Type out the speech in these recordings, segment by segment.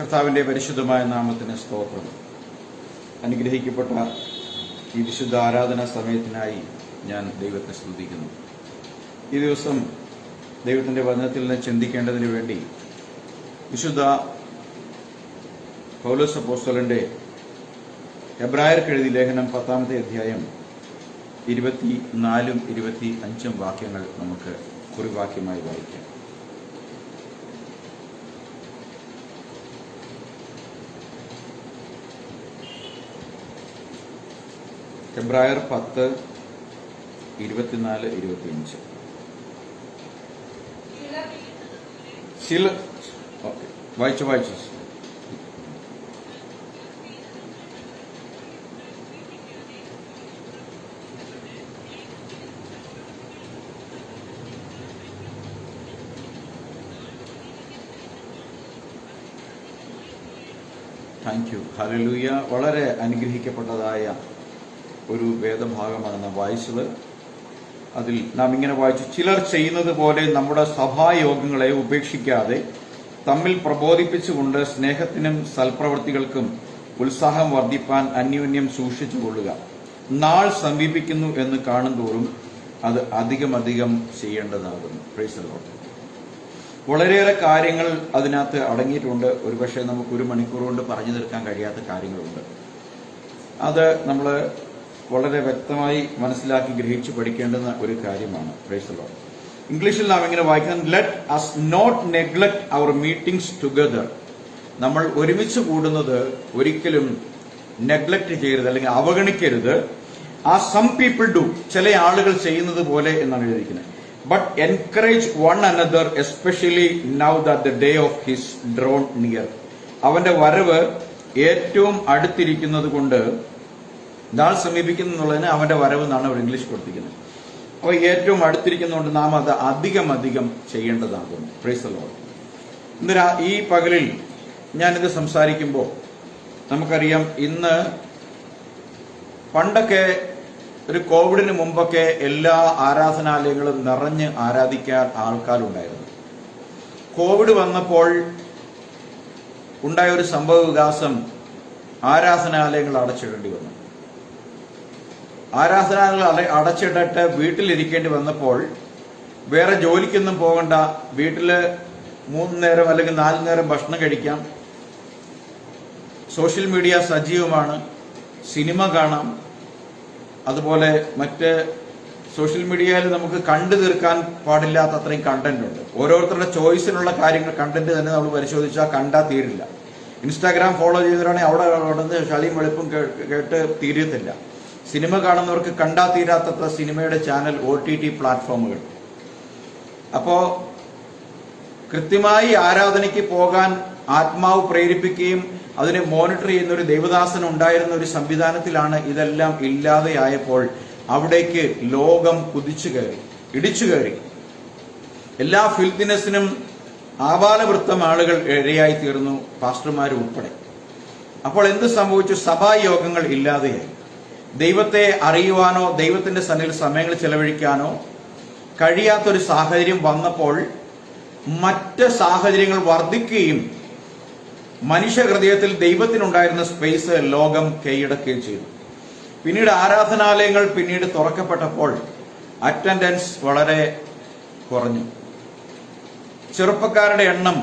കർത്താവിൻ്റെ പരിശുദ്ധമായ നാമത്തിന് സ്തോത്രം. അനുഗ്രഹിക്കപ്പെട്ട ഈ വിശുദ്ധ ആരാധനാ സമയത്തിനായി ഞാൻ ദൈവത്തെ സ്തുതിക്കുന്നു. ഈ ദിവസം ദൈവത്തിൻ്റെ വചനത്തിൽ നിന്ന് ചിന്തിക്കേണ്ടതിന് വേണ്ടി വിശുദ്ധ പൗലോസ് അപ്പോസ്തലന്റെ എബ്രായർക്ക് എഴുതിയ ലേഖനം 10-ാമത്തെ അധ്യായം 24 25 വാക്യങ്ങൾ നമുക്ക് കുറിവാക്യമായി വായിക്കാം. എബ്രായർ 10:24-25. വായിച്ചു താങ്ക് യു. ഹല്ലേലൂയ. വളരെ അനുഗ്രഹിക്കപ്പെട്ടതായ ഒരു വേദഭാഗമാണ് നാം വായിച്ചത്. അതിൽ നാം ഇങ്ങനെ വായിച്ചു: ചിലർ ചെയ്യുന്നത് പോലെ നമ്മുടെ സഭായോഗങ്ങളെ ഉപേക്ഷിക്കാതെ തമ്മിൽ പ്രബോധിപ്പിച്ചുകൊണ്ട് സ്നേഹത്തിനും സൽപ്രവൃത്തികൾക്കും ഉത്സാഹം വർദ്ധിപ്പാൻ അന്യോന്യം സൂക്ഷിച്ചുകൊള്ളുക. നാൾ സമീപിക്കുന്നു എന്ന് കാണുന്തോറും അത് അധികം ചെയ്യേണ്ടതാകുന്നു. Price the Lord. വളരെയേറെ കാര്യങ്ങൾ അതിനകത്ത് അടങ്ങിയിട്ടുണ്ട്. ഒരുപക്ഷെ നമുക്ക് 1 മണിക്കൂർ കൊണ്ട് പറഞ്ഞു തീർക്കാൻ കഴിയാത്ത കാര്യങ്ങളുണ്ട്. അത് നമ്മൾ വളരെ വ്യക്തമായി മനസ്സിലാക്കി ഗ്രഹിച്ച് പഠിക്കേണ്ടുന്ന ഒരു കാര്യമാണ്. Praise the lord. ഇംഗ്ലീഷിൽ നാം ഇങ്ങനെ വായിക്കുന്നത്: let us not neglect our meetings together. നമ്മൾ ഒരുമിച്ച് കൂടുന്നത് ഒരിക്കലും നെഗ്ലക്ട് ചെയ്യരുത്, അല്ലെങ്കിൽ അവഗണിക്കരുത്. ആസ് സം പീപ്പിൾ ഡു, ചില ആളുകൾ ചെയ്യുന്നത് പോലെ എന്നാണ് എഴുതിയിരിക്കുന്നത്. But encourage one another, especially now that the day of his drawn near. അവന്റെ വരവ് ഏറ്റവും അടുത്തിരിക്കുന്നത് കൊണ്ട്, നാൾ സമീപിക്കുന്നു എന്നുള്ളതിന് അവന്റെ വരവ് എന്നാണ് അവർ ഇംഗ്ലീഷ് കൊടുത്തിരിക്കുന്നത്. അപ്പോൾ ഏറ്റവും അടുത്തിരിക്കുന്നതുകൊണ്ട് നാം അത് അധികം ചെയ്യേണ്ടതാകുന്നു. Price the Lord. ഇന്ന് ഈ പകലിൽ ഞാനിത് സംസാരിക്കുമ്പോൾ നമുക്കറിയാം, ഇന്ന് പണ്ടൊക്കെ ഒരു കോവിഡിന് മുമ്പൊക്കെ എല്ലാ ആരാധനാലയങ്ങളും നിറഞ്ഞ് ആരാധിക്കാൻ ആൾക്കാരുണ്ടായിരുന്നു. കോവിഡ് വന്നപ്പോൾ ഉണ്ടായ ഒരു സംഭവ വികാസം, ആരാധനാലയങ്ങൾ അടച്ചിടേണ്ടി വന്നു. ആരാധനാലയങ്ങൾ അടച്ചിട്ടിട്ട് വീട്ടിലിരിക്കേണ്ടി വന്നപ്പോൾ വേറെ ജോലിക്കൊന്നും പോകണ്ട, വീട്ടില് 3 നേരം അല്ലെങ്കിൽ 4 നേരം ഭക്ഷണം കഴിക്കാം, സോഷ്യൽ മീഡിയ സജീവമാണ്, സിനിമ കാണാം, അതുപോലെ മറ്റ് സോഷ്യൽ മീഡിയയിൽ നമുക്ക് കണ്ടു തീർക്കാൻ പാടില്ലാത്ത അത്രയും കണ്ടന്റ് ഉണ്ട്. ഓരോരുത്തരുടെ ചോയ്സിനുള്ള കാര്യങ്ങൾ, കണ്ടന്റ് തന്നെ നമ്മൾ പരിശോധിച്ചാൽ കണ്ടാൽ തീരില്ല. ഇൻസ്റ്റാഗ്രാം ഫോളോ ചെയ്തവരാണെങ്കിൽ അവിടെ ഉടന്ന് ചളിയും വെളുപ്പും കേട്ട് തീരത്തില്ല. സിനിമ കാണുന്നവർക്ക് കണ്ടാൽ തീരാത്തത്ര സിനിമയുടെ ചാനൽ, OTT പ്ലാറ്റ്ഫോമുകൾ. അപ്പോ കൃത്യമായി ആരാധനയ്ക്ക് പോകാൻ ആത്മാവ് പ്രേരിപ്പിക്കുകയും അതിനെ മോണിറ്റർ ചെയ്യുന്ന ഒരു ദൈവദാസൻ ഉണ്ടായിരുന്ന ഒരു സംവിധാനത്തിലാണ് ഇതെല്ലാം ഇല്ലാതെയായപ്പോൾ അവിടേക്ക് ലോകം ഇടിച്ചു കയറി. എല്ലാ ഫിൽത്തിനെസ്സിനും ആബാലവൃത്തം ആളുകൾ ഇരയായി തീർന്നു, പാസ്റ്റർമാർ ഉൾപ്പെടെ. അപ്പോൾ എന്ത് സംഭവിച്ചു? സഭായോഗങ്ങൾ ഇല്ലാതെയായി. ദൈവത്തെ അറിയുവാനോ ദൈവത്തിന്റെ സന്നിധിയിൽ സമയങ്ങൾ ചെലവഴിക്കാനോ കഴിയാത്തൊരു സാഹചര്യം വന്നപ്പോൾ മറ്റ് സാഹചര്യങ്ങൾ വർദ്ധിക്കുകയും മനുഷ്യഹൃദയത്തിൽ ദൈവത്തിനുണ്ടായിരുന്ന സ്പേസ് ലോകം കൈയടക്കുകയും ചെയ്തു. പിന്നീട് ആരാധനാലയങ്ങൾ തുറക്കപ്പെട്ടപ്പോൾ അറ്റൻഡൻസ് വളരെ കുറഞ്ഞു. ചെറുപ്പക്കാരുടെ എണ്ണം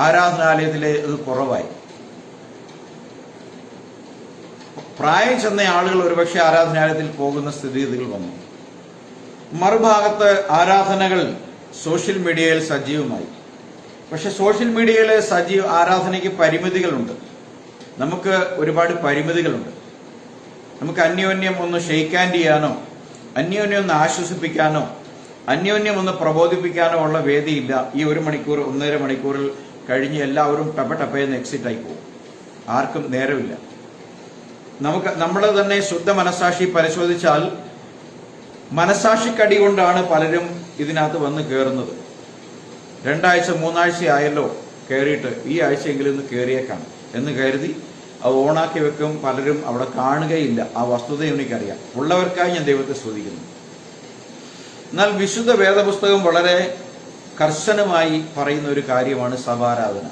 ആരാധനാലയത്തിലെ കുറവായി. പ്രായം ചെന്ന ആളുകൾ ഒരുപക്ഷെ ആരാധനാലയത്തിൽ പോകുന്ന സ്ഥിതിഗതികൾ വന്നു. മറുഭാഗത്ത് ആരാധനകൾ സോഷ്യൽ മീഡിയയിൽ സജീവമായി. പക്ഷെ സോഷ്യൽ മീഡിയയിലെ ആരാധനയ്ക്ക് പരിമിതികളുണ്ട്. നമുക്ക് ഒരുപാട് പരിമിതികളുണ്ട്. നമുക്ക് അന്യോന്യം ഒന്ന് ഷെയ്ക്ക് ഹാൻഡ് ചെയ്യാനോ, അന്യോന്യം ഒന്ന് ആശ്വസിപ്പിക്കാനോ, അന്യോന്യം ഒന്ന് പ്രബോധിപ്പിക്കാനോ ഉള്ള വേദിയില്ല. ഈ 1 മണിക്കൂർ 1.5 മണിക്കൂറിൽ കഴിഞ്ഞ് എല്ലാവരും ടപ്പയെന്ന് എക്സിറ്റ് ആയി പോകും. ആർക്കും നേരമില്ല. നമ്മൾ തന്നെ ശുദ്ധ മനസാക്ഷി പരിശോധിച്ചാൽ മനസാക്ഷിക്കടി കൊണ്ടാണ് പലരും ഇതിനകത്ത് വന്ന് കയറുന്നത്. 2 ആഴ്ച 3 ആഴ്ച ആയല്ലോ കയറിയിട്ട്, ഈ ആഴ്ചയെങ്കിലും ഒന്ന് കയറിയേക്കാം എന്ന് കരുതി അത് ഓണാക്കി വെക്കും. പലരും അവിടെ കാണുകയില്ല. ആ വസ്തുത എനിക്കറിയാം. ഉള്ളവർക്കായി ഞാൻ ദൈവത്തെ സ്തുതിക്കുന്നു. എന്നാൽ വിശുദ്ധ വേദപുസ്തകം വളരെ കർശനമായി പറയുന്ന ഒരു കാര്യമാണ് സഭാരാധന.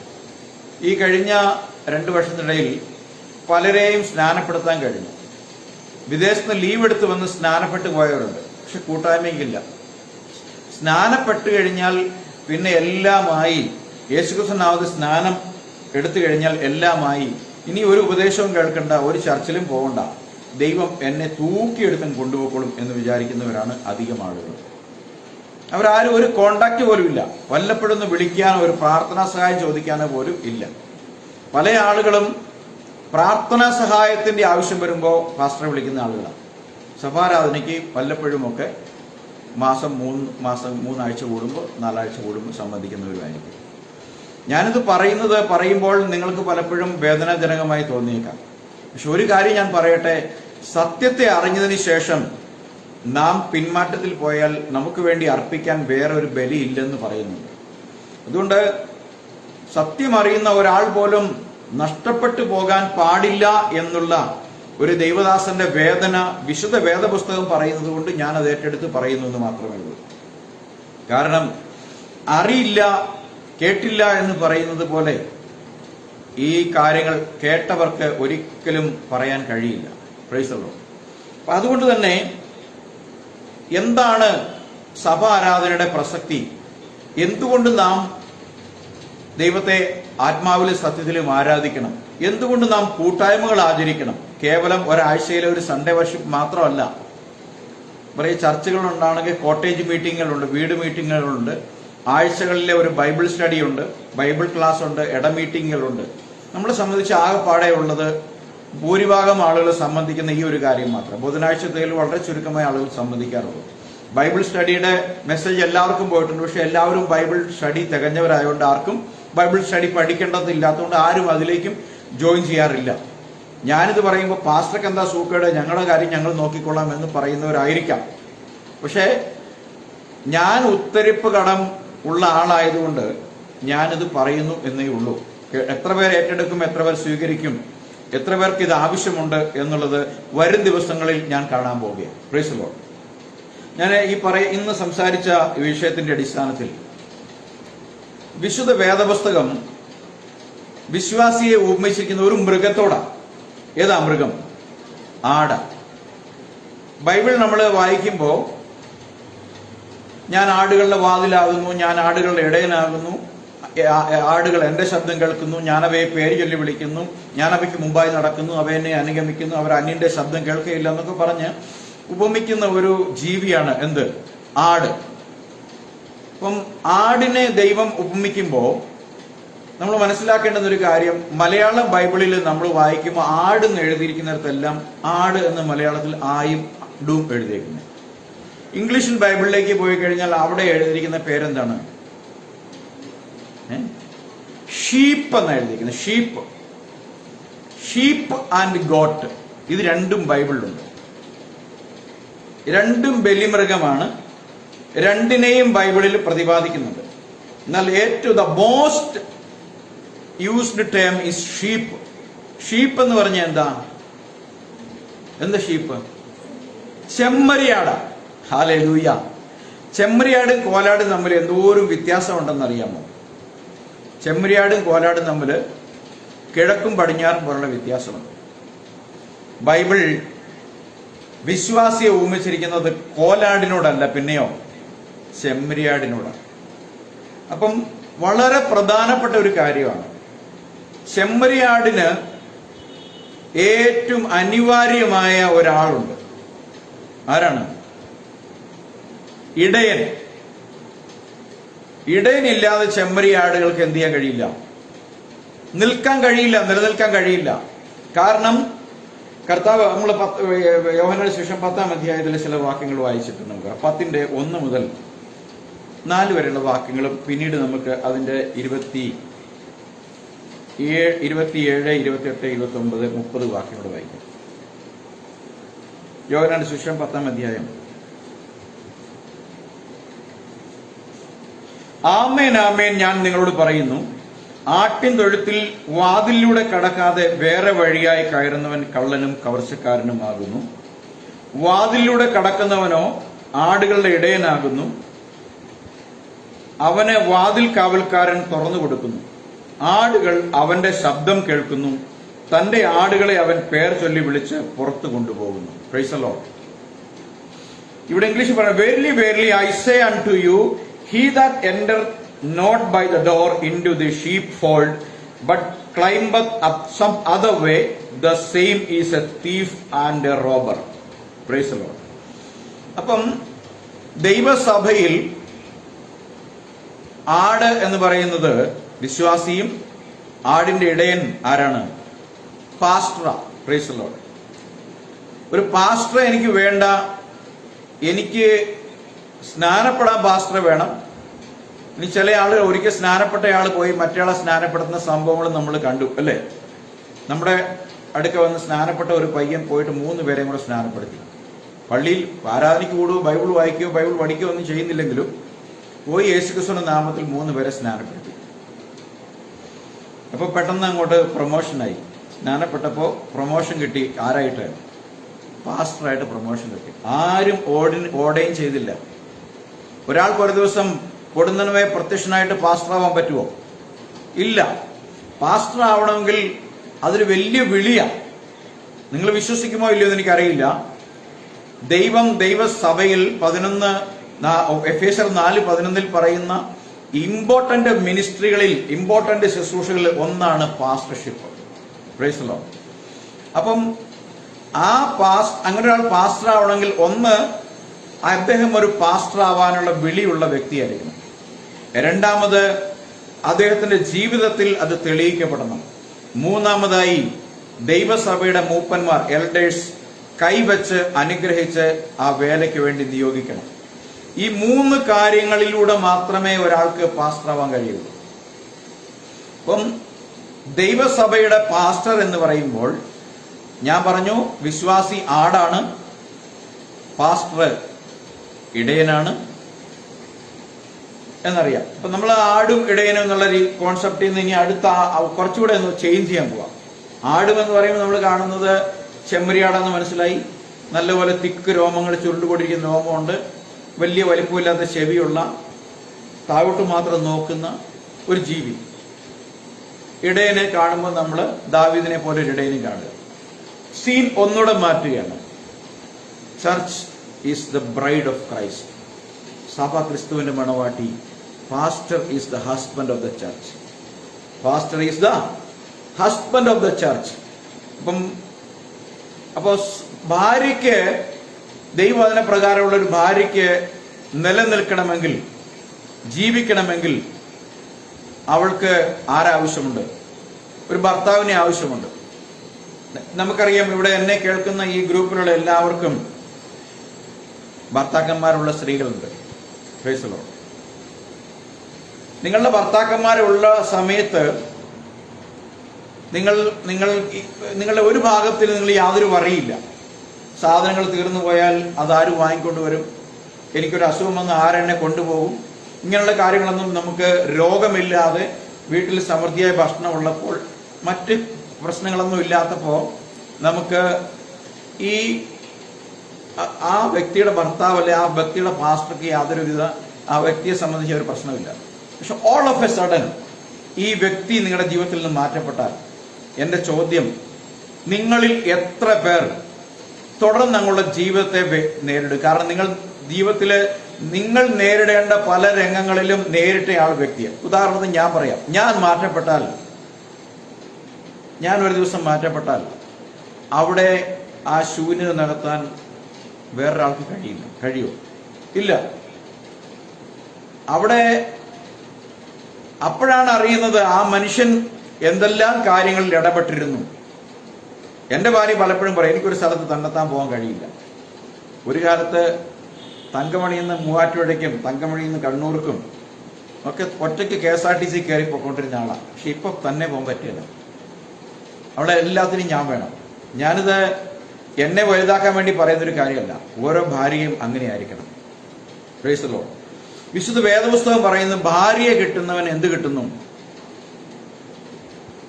ഈ കഴിഞ്ഞ 2 വർഷത്തിനിടയിൽ പലരെയും സ്നാനപ്പെടുത്താൻ കഴിഞ്ഞു. വിദേശത്ത് നിന്ന് ലീവ് എടുത്ത് വന്ന് സ്നാനപ്പെട്ട് പോയവരുണ്ട്. പക്ഷെ കൂട്ടായ്മയ്ക്കില്ല. സ്നാനപ്പെട്ട് കഴിഞ്ഞാൽ പിന്നെ എല്ലാമായി. യേശുക്രിസ്തുവിനാവത് സ്നാനം എടുത്തു കഴിഞ്ഞാൽ എല്ലാമായി. ഇനി ഒരു ഉപദേശവും കേൾക്കണ്ട, ഒരു ചർച്ചിലും പോകണ്ട, ദൈവം എന്നെ തൂക്കിയെടുത്തും കൊണ്ടുപോയിക്കോളും എന്ന് വിചാരിക്കുന്നവരാണ് അധികം ആളുകൾ. അവരാരും ഒരു കോണ്ടാക്ട് പോലും ഇല്ല. വല്ലപ്പോഴൊന്ന് വിളിക്കാനോ ഒരു പ്രാർത്ഥനാ സഹായം ചോദിക്കാനോ പോലും ഇല്ല. പല ആളുകളും പ്രാർത്ഥനാ സഹായത്തിന്റെ ആവശ്യം വരുമ്പോൾ പാസ്റ്ററെ വിളിക്കുന്ന ആളുകളാണ്. സഭാരാധനയ്ക്ക് വല്ലപ്പോഴുമൊക്കെ മാസം 3 ആഴ്ച കൂടുമ്പോൾ 4 ആഴ്ച കൂടുമ്പോൾ സംബന്ധിക്കുന്നവരുമായിരിക്കും. ഞാനിത് പറയുമ്പോൾ നിങ്ങൾക്ക് പലപ്പോഴും വേദനാജനകമായി തോന്നിയേക്കാം. പക്ഷെ ഒരു കാര്യം ഞാൻ പറയട്ടെ, സത്യത്തെ അറിഞ്ഞതിന് ശേഷം നാം പിന്മാറ്റത്തിൽ പോയാൽ നമുക്ക് വേണ്ടി അർപ്പിക്കാൻ വേറെ ഒരു ബലി ഇല്ലെന്ന് പറയുന്നുണ്ട്. അതുകൊണ്ട് സത്യം അറിയുന്ന ഒരാൾ പോലും നഷ്ടപ്പെട്ടു പോകാൻ പാടില്ല എന്നുള്ള ഒരു ദൈവദാസന്റെ വേദന വിശുദ്ധ വേദപുസ്തകം പറയുന്നത് കൊണ്ട് ഞാൻ അത് ഏറ്റെടുത്ത് പറയുന്നു എന്ന് മാത്രമേ ഉള്ളൂ. കാരണം അറിയില്ല, കേട്ടില്ല എന്ന് പറയുന്നത് പോലെ ഈ കാര്യങ്ങൾ കേട്ടവർക്ക് ഒരിക്കലും പറയാൻ കഴിയില്ല. Price the Lord. അപ്പൊ അതുകൊണ്ട് തന്നെ എന്താണ് സഭ ആരാധനയുടെ പ്രസക്തി? എന്തുകൊണ്ട് നാം ദൈവത്തെ ആത്മാവിലും സത്യത്തിലും ആരാധിക്കണം? എന്തുകൊണ്ട് നാം കൂട്ടായ്മകൾ ആചരിക്കണം? കേവലം ഒരാഴ്ചയിലെ ഒരു സൺഡേ വർഷിപ്പ് മാത്രമല്ല. കുറേ ചർച്ചുകളുണ്ടാണെങ്കിൽ കോട്ടേജ് മീറ്റിങ്ങുകളുണ്ട്, വീട് മീറ്റിങ്ങുകളുണ്ട്, ആഴ്ചകളിലെ ഒരു ബൈബിൾ സ്റ്റഡി ഉണ്ട്, ബൈബിൾ ക്ലാസ് ഉണ്ട്, ഇട മീറ്റിങ്ങുകളുണ്ട്. നമ്മളെ സംബന്ധിച്ച് ആകെപ്പാടെ ഉള്ളത് ഭൂരിഭാഗം ആളുകൾ സംബന്ധിക്കുന്ന ഈ ഒരു കാര്യം മാത്രം. ബുധനാഴ്ചത്തേൽ വളരെ ചുരുക്കമായ ആളുകൾ സംബന്ധിക്കാറുള്ളൂ. ബൈബിൾ സ്റ്റഡിയുടെ മെസ്സേജ് എല്ലാവർക്കും പോയിട്ടുണ്ട്. പക്ഷെ എല്ലാവരും ബൈബിൾ സ്റ്റഡി തികഞ്ഞവരായതുകൊണ്ട് ആർക്കും ബൈബിൾ സ്റ്റഡി പഠിക്കേണ്ടതില്ലാത്തതുകൊണ്ട് ആരും അതിലേക്കും ജോയിൻ ചെയ്യാറില്ല. ഞാനിത് പറയുമ്പോൾ പാസ്റ്റർക്ക് എന്താ സൂക്കേട്, ഞങ്ങളുടെ കാര്യം ഞങ്ങൾ നോക്കിക്കൊള്ളാം എന്ന് പറയുന്നവരായിരിക്കാം. പക്ഷേ ഞാൻ ഉത്തരിപ്പ് കടം ഉള്ള ആളായതുകൊണ്ട് ഞാനിത് പറയുന്നു എന്നേ ഉള്ളൂ. എത്ര പേർ ഏറ്റെടുക്കും, എത്ര പേർ സ്വീകരിക്കും, എത്ര പേർക്ക് ഇത് ആവശ്യമുണ്ട് എന്നുള്ളത് വരും ദിവസങ്ങളിൽ ഞാൻ കാണാൻ പോവുകയാണ്. Price the Lord. ഞാൻ ഇന്ന് സംസാരിച്ച വിഷയത്തിന്റെ അടിസ്ഥാനത്തിൽ വിശുദ്ധ വേദപുസ്തകം വിശ്വാസിയെ ഉപമിച്ചിരിക്കുന്ന ഒരു മൃഗത്തോടാണ്. ഏതാ മൃഗം? ആട. ബൈബിൾ നമ്മൾ വായിക്കുമ്പോൾ ഞാൻ ആടുകളുടെ വാതിലാകുന്നു, ഞാൻ ആടുകളുടെ ഇടയനാകുന്നു, ആടുകൾ എന്റെ ശബ്ദം കേൾക്കുന്നു, ഞാൻ അവയെ പേര് ചൊല്ലി വിളിക്കുന്നു, ഞാൻ അവയ്ക്ക് മുമ്പായി നടക്കുന്നു, അവ എന്നെ അനുഗമിക്കുന്നു, അവർ അന്യന്റെ ശബ്ദം കേൾക്കുകയില്ല എന്നൊക്കെ പറഞ്ഞ് ഉപമിക്കുന്ന ഒരു ജീവിയാണ് എന്ത്? ആട്. അപ്പം ആടിനെ ദൈവം ഉപമിക്കുമ്പോൾ നമ്മൾ മനസ്സിലാക്കേണ്ടുന്ന ഒരു കാര്യം, മലയാളം ബൈബിളിൽ നമ്മൾ വായിക്കുമ്പോൾ ആട് എന്ന് എഴുതിയിരിക്കുന്നിടത്തെല്ലാം ആട് എന്ന് മലയാളത്തിൽ ആയും ഡും എഴുതിയിരിക്കുന്നത്. ഇംഗ്ലീഷിൽ ബൈബിളിലേക്ക് പോയി കഴിഞ്ഞാൽ അവിടെ എഴുതിയിരിക്കുന്ന പേരെന്താണ്? ഷീപ്പ് എന്ന് എഴുതിയിരിക്കുന്നത്. ഷീപ്പ്. ഷീപ്പ് ആൻഡ് ഗോട്ട്, ഇത് രണ്ടും ബൈബിളിലുണ്ട്. രണ്ടും ബലിമൃഗമാണ്. രണ്ടിനെയും ബൈബിളിൽ പ്രതിപാദിക്കുന്നുണ്ട്. എന്നാൽ ഏറ്റവും the most used term is sheep. Sheep എന്ന് പറഞ്ഞാൽ എന്താ ഷീപ്പ്? ചെമ്മരിയാട. ഹല്ലേലൂയ. ചെമ്മരിയാടും കോലാടും തമ്മിൽ എന്തോരം വ്യത്യാസമുണ്ടെന്ന് അറിയാമോ? ചെമ്മരിയാടും കോലാടും തമ്മിൽ കിഴക്കും പടിഞ്ഞാറും പോലുള്ള വ്യത്യാസമുണ്ട്. ബൈബിൾ വിശ്വാസിയെ ഉപമിച്ചിരിക്കുന്നത് കോലാടിനോടല്ല, പിന്നെയോ ചെമ്മരിയാടിനോടാണ്. അപ്പം വളരെ പ്രധാനപ്പെട്ട ഒരു കാര്യമാണ്. ചെമ്മരിയാടിന് ഏറ്റവും അനിവാര്യമായ ഒരാളുണ്ട്. ആരാണ്? ഇടയൻ. ഇടയനില്ലാതെ ചെമ്മരിയാടുകൾക്ക് എന്ത് ചെയ്യാൻ കഴിയില്ല? നിൽക്കാൻ കഴിയില്ല, നിലനിൽക്കാൻ കഴിയില്ല. കാരണം കർത്താവ്, നമ്മൾ യോഹന്നാന്റെ സുവിശേഷം 10-ാം അധ്യായത്തിലെ ചില വാക്യങ്ങൾ വായിച്ചിട്ട് നമുക്ക് 10-1 മുതൽ 4 വരെയുള്ള വാക്യങ്ങളും പിന്നീട് നമുക്ക് അതിന്റെ 27, 28, 29, 30 വാക്യങ്ങൾ വായിക്കാം. യോഹന്നാന്റെ സുവിശേഷം 10-ാം അധ്യായം. ആമേൻ ആമേൻ ഞാൻ നിങ്ങളോട് പറയുന്നു, ആട്ടിൻ തൊഴുത്തിൽ വാതിലിലൂടെ കടക്കാതെ വേറെ വഴിയായി കയറുന്നവൻ കള്ളനും കവർച്ചക്കാരനും ആകുന്നു. വാതിലിലൂടെ കടക്കുന്നവനോ ആടുകളുടെ ഇടയനാകുന്നു. അവന് വാതിൽ കാവൽക്കാരൻ തുറന്നു കൊടുക്കുന്നു. ആടുകൾ അവന്റെ ശബ്ദം കേൾക്കുന്നു, തന്റെ ആടുകളെ അവൻ പേർ ചൊല്ലി വിളിച്ച് പുറത്തു കൊണ്ടുപോകുന്നു. Praise the Lord. ഇവിടെ ഇംഗ്ലീഷ് പറയാം, verily verily I say unto you, he that enter not by the door into the sheep fold but climbeth up some other way, the same is a thief and a robber. Praise the Lord. അപ്പം ദൈവസഭയിൽ ആട് എന്ന് പറയുന്നത് വിശ്വാസിയും ആടിന്റെ ഇടയൻ ആരാണ്? Pastor. Praise the Lord. ഒരു പാസ്റ്റർ എനിക്ക് വേണ്ട, എനിക്ക് സ്നാനപ്പെടാൻ പാസ്റ്റർ വേണം. ഇനി ചില ആളുകൾ ഒരിക്കൽ സ്നാനപ്പെട്ട ആൾ പോയി മറ്റേയാളെ സ്നാനപ്പെടുത്തുന്ന സംഭവങ്ങൾ നമ്മൾ കണ്ടു അല്ലേ? നമ്മുടെ അടുക്ക വന്ന് സ്നാനപ്പെട്ട ഒരു പയ്യൻ പോയിട്ട് 3 പേരെയും കൂടെ സ്നാനപ്പെടുത്തി. പള്ളിയിൽ ആരാധനയ്ക്ക് കൂടുകയോ ബൈബിൾ വായിക്കുകയോ ബൈബിൾ പഠിക്കുകയോ ഒന്നും ചെയ്യുന്നില്ലെങ്കിലും പോയി യേശുക്രിസ്തുവിന്റെ നാമത്തിൽ 3 പേരെ സ്നാനപ്പെടുത്തി. അപ്പൊ പെട്ടെന്ന് അങ്ങോട്ട് പ്രൊമോഷനായി. സ്നാനപ്പെട്ടപ്പോ പ്രൊമോഷൻ കിട്ടി. ആരായിട്ട്? പാസ്റ്ററായിട്ട് പ്രൊമോഷൻ കിട്ടി. ആരും ഓർഡൈൻ ചെയ്തില്ല. ഒരാൾക്ക് ഒരു ദിവസം കൊടുന്നനവേ പ്രത്യക്ഷനായിട്ട് പാസ്റ്റർ ആവാൻ പറ്റുമോ? ഇല്ല. പാസ്റ്റർ ആവണമെങ്കിൽ അതൊരു വലിയ വിളിയാണ്. നിങ്ങൾ വിശ്വസിക്കുമോ ഇല്ലയോ എന്ന് എനിക്കറിയില്ല. ദൈവസഭയിൽ 11 എഫേസ്യർ 4:11 പറയുന്ന ഇമ്പോർട്ടന്റ് മിനിസ്ട്രികളിൽ, ഇമ്പോർട്ടന്റ് ശുശ്രൂഷകളിൽ ഒന്നാണ് പാസ്റ്റർഷിപ്പ്. Price the Lord. അപ്പം അങ്ങനെ ഒരാൾ പാസ്റ്റർ ആവണമെങ്കിൽ ഒന്ന്, അദ്ദേഹം ഒരു പാസ്റ്റർ ആവാനുള്ള വിളിയുള്ള വ്യക്തിയായിരിക്കണം. രണ്ടാമത്, അദ്ദേഹത്തിന്റെ ജീവിതത്തിൽ അത് തെളിയിക്കപ്പെടണം. മൂന്നാമതായി, ദൈവസഭയുടെ മൂപ്പന്മാർ, എൽഡേഴ്സ് കൈവച്ച് അനുഗ്രഹിച്ച് ആ വേലയ്ക്ക് വേണ്ടി നിയോഗിക്കണം. ഈ 3 കാര്യങ്ങളിലൂടെ മാത്രമേ ഒരാൾക്ക് പാസ്റ്റർ ആവാൻ കഴിയുള്ളൂ. അപ്പം ദൈവസഭയുടെ പാസ്റ്റർ എന്ന് പറയുമ്പോൾ ഞാൻ പറഞ്ഞു, വിശ്വാസി ആടാണ്, പാസ്റ്റർ ഇടയനാണ് എന്നറിയാം. അപ്പൊ നമ്മൾ ആടും ഇടയനും എന്നുള്ള കോൺസെപ്റ്റിൽ നിന്ന് ഇനി അടുത്ത കുറച്ചുകൂടെ ഒന്ന് ചേഞ്ച് ചെയ്യാൻ പോവാം. ആടും എന്ന് പറയുമ്പോൾ നമ്മൾ കാണുന്നത് ചെമ്മരിയാടെന്ന് മനസ്സിലായി. നല്ലപോലെ തിക്ക് രോമങ്ങൾ ചുരുണ്ടുകൊണ്ടിരിക്കുന്ന രോമമുണ്ട്, വലിയ വലിപ്പമില്ലാത്ത ചെവിയുള്ള, താഴോട്ട് മാത്രം നോക്കുന്ന ഒരു ജീവി. ഇടയനെ കാണുമ്പോൾ നമ്മൾ ദാവീദിനെ പോലെ ഒരു ഇടയനെ കാണുക. സീൻ ഒന്നുകൂടെ മാറ്റുകയാണ്. Church is the bride of Christ. സഭ ക്രിസ്തുവിന്റെ മണവാട്ടി. Pastor is the husband of the church. Pastor is the husband of the church. അപ്പോ ഭാര്യയ്ക്ക്, ദൈവവചന പ്രകാരമുള്ള ഒരു ഭാര്യയ്ക്ക് നിലനിൽക്കണമെങ്കിൽ, ജീവിക്കണമെങ്കിൽ അവൾക്ക് ആരാവശ്യമുണ്ട്? ഒരു ഭർത്താവിനെ ആവശ്യമുണ്ട്. നമുക്കറിയാം, ഇവിടെ എന്നെ കേൾക്കുന്ന ഈ ഗ്രൂപ്പിലുള്ള എല്ലാവർക്കും ഭർത്താക്കന്മാരുള്ള സ്ത്രീകളുണ്ട്. Praise the Lord. നിങ്ങളുടെ ഭർത്താക്കന്മാരുള്ള സമയത്ത് നിങ്ങളുടെ ഒരു ഭാഗത്തിൽ നിങ്ങൾ യാതൊരു വറിയില്ല. സാധനങ്ങൾ തീർന്നു പോയാൽ അതാരും വാങ്ങിക്കൊണ്ടുവരും, എനിക്കൊരു അസുഖം വന്ന് ആരെന്നെ കൊണ്ടുപോകും, ഇങ്ങനെയുള്ള കാര്യങ്ങളൊന്നും നമുക്ക് രോഗമില്ലാതെ വീട്ടിൽ സമൃദ്ധിയായ ഭക്ഷണം ഉള്ളപ്പോൾ, മറ്റ് പ്രശ്നങ്ങളൊന്നും ഇല്ലാത്തപ്പോൾ നമുക്ക് ആ വ്യക്തിയുടെ ഭർത്താവ് അല്ലെ ആ വ്യക്തിയുടെ പാസ്റ്റർക്ക് യാതൊരുവിധ ആ വ്യക്തിയെ സംബന്ധിച്ച ഒരു പ്രശ്നമില്ല. പക്ഷെ ഓൾ ഓഫ് എ സഡൻ ഈ വ്യക്തി നിങ്ങളുടെ ജീവിതത്തിൽ നിന്ന് മാറ്റപ്പെട്ടാൽ, എന്റെ ചോദ്യം, നിങ്ങളിൽ എത്ര പേർ തുടർന്ന് ഞങ്ങളുടെ ജീവിതത്തെ നേരിടും? കാരണം നിങ്ങൾ ജീവിതത്തില് നിങ്ങൾ നേരിടേണ്ട പല രംഗങ്ങളിലും നേരിട്ടയാൾ വ്യക്തിയാണ്. ഉദാഹരണത്തിന് ഞാൻ പറയാം, ഞാൻ ഒരു ദിവസം മാറ്റപ്പെട്ടാൽ അവിടെ ആ ശൂന്യത നടത്താൻ വേറൊരാൾക്ക് കഴിയുമോ? ഇല്ല. അപ്പോഴാണ് അറിയുന്നത് ആ മനുഷ്യൻ എന്തെല്ലാം കാര്യങ്ങളിൽ ഇടപെട്ടിരുന്നു. എന്റെ ഭാര്യ പലപ്പോഴും പറയും, എനിക്കൊരു സ്ഥലത്ത് തന്നെത്താൻ പോകാൻ കഴിയില്ല. ഒരു കാലത്ത് തങ്കമണിയിൽ നിന്ന് മൂവാറ്റുപുഴയ്ക്കും തങ്കമണിയിൽ നിന്ന് കണ്ണൂർക്കും ഒക്കെ ഒറ്റയ്ക്ക് KSRTC കയറി പോയിക്കൊണ്ടിരുന്ന ആളാണ്. പക്ഷെ ഇപ്പൊ തന്നെ പോകാൻ പറ്റില്ല. അവിടെ എല്ലാത്തിനും ഞാൻ വേണം. ഞാനിത് എന്നെ വലുതാക്കാൻ വേണ്ടി പറയുന്നൊരു കാര്യമല്ല. ഓരോ ഭാര്യയും അങ്ങനെയായിരിക്കണം. Price the Lord. വിശുദ്ധ വേദപുസ്തകം പറയുന്നത്, ഭാര്യയെ കിട്ടുന്നവൻ എന്ത് കിട്ടുന്നു?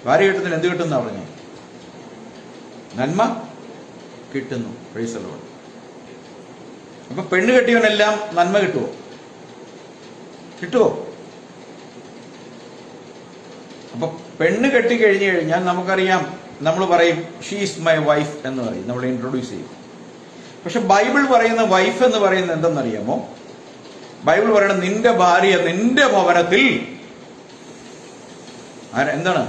ഭാര്യ കിട്ടുന്നവൻ എന്ത് കിട്ടുന്ന പറഞ്ഞു? നന്മ കിട്ടുന്നു. Price the Lord. അപ്പൊ പെണ്ണ് കെട്ടിയവനെല്ലാം നന്മ കിട്ടുമോ? അപ്പൊ പെണ്ണ് കെട്ടിക്കഴിഞ്ഞു കഴിഞ്ഞാൽ നമുക്കറിയാം, നമ്മൾ പറയും ഷീസ് മൈ വൈഫ് എന്ന് പറയും, നമ്മൾ ഇൻട്രൊഡ്യൂസ് ചെയ്യും. പക്ഷെ ബൈബിൾ പറയുന്ന വൈഫ് എന്ന് പറയുന്നത് എന്തെന്നറിയാമോ? ബൈബിൾ പറയുന്നത് നിന്റെ ഭാര്യ നിന്റെ ഭവനത്തിൽ, എന്താണ്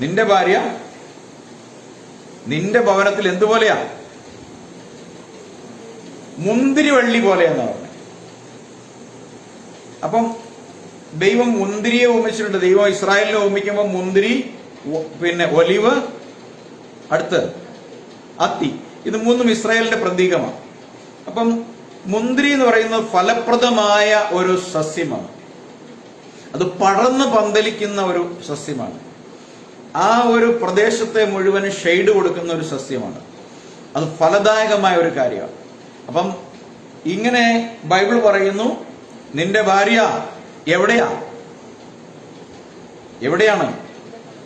നിന്റെ ഭാര്യ നിന്റെ ഭവനത്തിൽ എന്തുപോലെയാ? മുന്തിരിവള്ളി പോലെയെന്നാ പറഞ്ഞത്. അപ്പം ദൈവം മുന്തിരിയെ ഓമിച്ചിട്ടുണ്ട്. ദൈവം ഇസ്രായേലിനെ ഓമിക്കുമ്പോൾ മുന്തിരി, പിന്നെ ഒലിവ്, അടുത്ത് അത്തി, ഇത് മൂന്നും ഇസ്രായേലിന്റെ പ്രതീകമാണ്. അപ്പം മുന്തിരി എന്ന് പറയുന്നത് ഫലപ്രദമായ ഒരു സസ്യമാണ്. അത് പടർന്ന് പന്തലിക്കുന്ന ഒരു സസ്യമാണ്. ആ ഒരു പ്രദേശത്തെ മുഴുവൻ ഷെയ്ഡ് കൊടുക്കുന്ന ഒരു സസ്യമാണ്. അത് ഫലദായകമായ ഒരു കാര്യമാണ്. അപ്പം ഇങ്ങനെ ബൈബിൾ പറയുന്നു, നിന്റെ ഭാര്യ എവിടെയാണ്?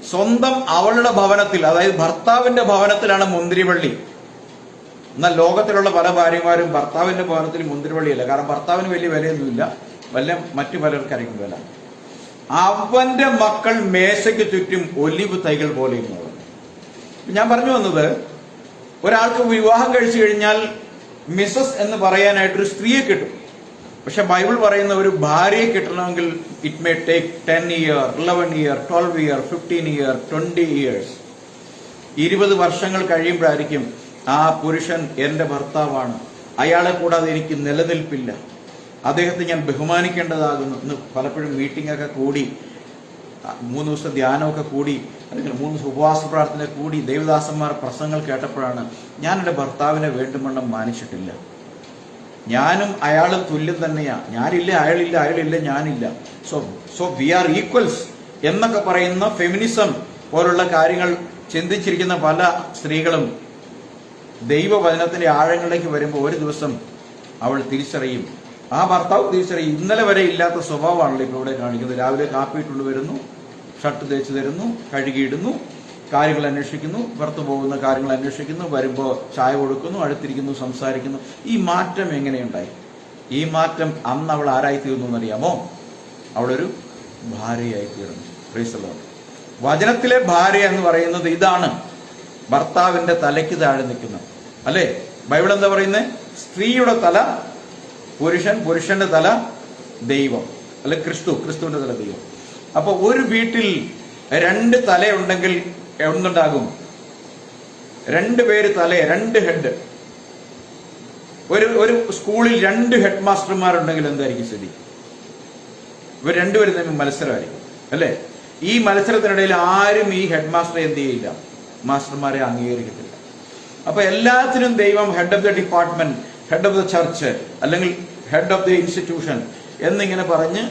സ്വന്തം അവളുടെ ഭവനത്തിൽ, അതായത് ഭർത്താവിന്റെ ഭവനത്തിലാണ് മുന്തിരിവള്ളി. എന്നാൽ ലോകത്തിലുള്ള പല ഭാര്യമാരും ഭർത്താവിന്റെ ഭവനത്തിൽ മുന്തിരിവള്ളിയല്ല. കാരണം ഭർത്താവിന് വലിയ വിലയൊന്നുമില്ല, മറ്റു പലർക്കായിരിക്കും വില. അവന്റെ മക്കൾ മേശയ്ക്ക് ചുറ്റും ഒലിവ് തൈകൾ പോലെ. ഞാൻ പറഞ്ഞു വന്നത്, ഒരാൾക്ക് വിവാഹം കഴിച്ചു കഴിഞ്ഞാൽ മിസസ് എന്ന് പറയാനായിട്ടൊരു സ്ത്രീയെ കിട്ടും. പക്ഷെ ബൈബിൾ പറയുന്ന ഒരു ഭാര്യയെ കിട്ടണമെങ്കിൽ it may take 10 years, 11 years, 12 years, 15 years, 20 years. 20 വർഷങ്ങൾ കഴിയുമ്പോഴായിരിക്കും ആ പുരുഷൻ എന്റെ ഭർത്താവാണ്, അയാളെ കൂടാതെ എനിക്ക് നിലനിൽപ്പില്ല, അദ്ദേഹത്തെ ഞാൻ ബഹുമാനിക്കേണ്ടതാകുന്നു എന്ന് പലപ്പോഴും മീറ്റിംഗ് ഒക്കെ കൂടി, 3 ദിവസം ധ്യാനമൊക്കെ കൂടി, അല്ലെങ്കിൽ 3 ദിവസം ഉപവാസ പ്രാർത്ഥന കൂടി ദേവദാസന്മാർ പ്രസംഗങ്ങൾ കേട്ടപ്പോഴാണ് ഞാൻ എൻ്റെ ഭർത്താവിനെ വേണ്ടുമെണ്ണം മാനിച്ചിട്ടില്ല. ഞാനും അയാളും തുല്യം തന്നെയാ. ഞാനില്ല അയാളില്ല, അയാളില്ല ഞാനില്ല. സോ വി ആർ ഈക്വൽസ് എന്നൊക്കെ പറയുന്ന ഫെമിനിസം പോലുള്ള കാര്യങ്ങൾ ചിന്തിച്ചിരിക്കുന്ന പല സ്ത്രീകളും ദൈവവചനത്തിന്റെ ആഴങ്ങളിലേക്ക് വരുമ്പോൾ ഒരു ദിവസം അവൾ തിരിച്ചറിയും, ആ ഭർത്താവ് തിരിച്ചറിയും, ഇന്നലെ വരെ ഇല്ലാത്ത സ്വഭാവമാണല്ലോ ഇപ്പോൾ ഇവിടെ കാണിക്കുന്നത്. രാവിലെ കാപ്പി ഇട്ടുകൊണ്ട് വരുന്നു, ഷർട്ട് തേച്ച് തരുന്നു, കഴുകിയിടുന്നു, കാര്യങ്ങൾ അന്വേഷിക്കുന്നു, പുറത്തു പോകുന്ന കാര്യങ്ങൾ അന്വേഷിക്കുന്നു, വരുമ്പോൾ ചായ കൊടുക്കുന്നു, അടുത്തിരിക്കുന്നു, സംസാരിക്കുന്നു. ഈ മാറ്റം എങ്ങനെയുണ്ടായി? ഈ മാറ്റം അന്ന് അവൾ ആരായി തീർന്നു എന്നറിയാമോ? അവളൊരു ഭാര്യയായി തീർന്നു. Price the Lord. വചനത്തിലെ ഭാര്യ എന്ന് പറയുന്നത് ഇതാണ്, ഭർത്താവിന്റെ തലയ്ക്ക് താഴെ നിൽക്കുന്നത്, അല്ലേ? ബൈബിൾ എന്താ പറയുന്നത്? സ്ത്രീയുടെ തല പുരുഷൻ, പുരുഷന്റെ തല ദൈവം, അല്ലെ ക്രിസ്തുവിന്റെ തല ദൈവം. അപ്പൊ ഒരു വീട്ടിൽ 2 തലയുണ്ടെങ്കിൽ എന്തുണ്ടാകും? 2 പേര് തല, 2 ഹെഡ്. ഒരു സ്കൂളിൽ 2 ഹെഡ് മാസ്റ്റർമാരുണ്ടെങ്കിൽ എന്തായിരിക്കും സ്ഥിതി? ഇവർ രണ്ടുപേരും തമ്മിൽ മത്സരമായിരിക്കും, അല്ലെ? ഈ മത്സരത്തിനിടയിൽ ആരും ഈ ഹെഡ് മാസ്റ്ററെ എന്ത് ചെയ്യില്ല, മാസ്റ്റർമാരെ അംഗീകരിക്കത്തില്ല. അപ്പൊ എല്ലാത്തിനും ദൈവം head of the department, head of the church, അല്ലെങ്കിൽ ഹെഡ് ഓഫ് ദ ഇൻസ്റ്റിറ്റ്യൂഷൻ എന്നിങ്ങനെ പറഞ്ഞ്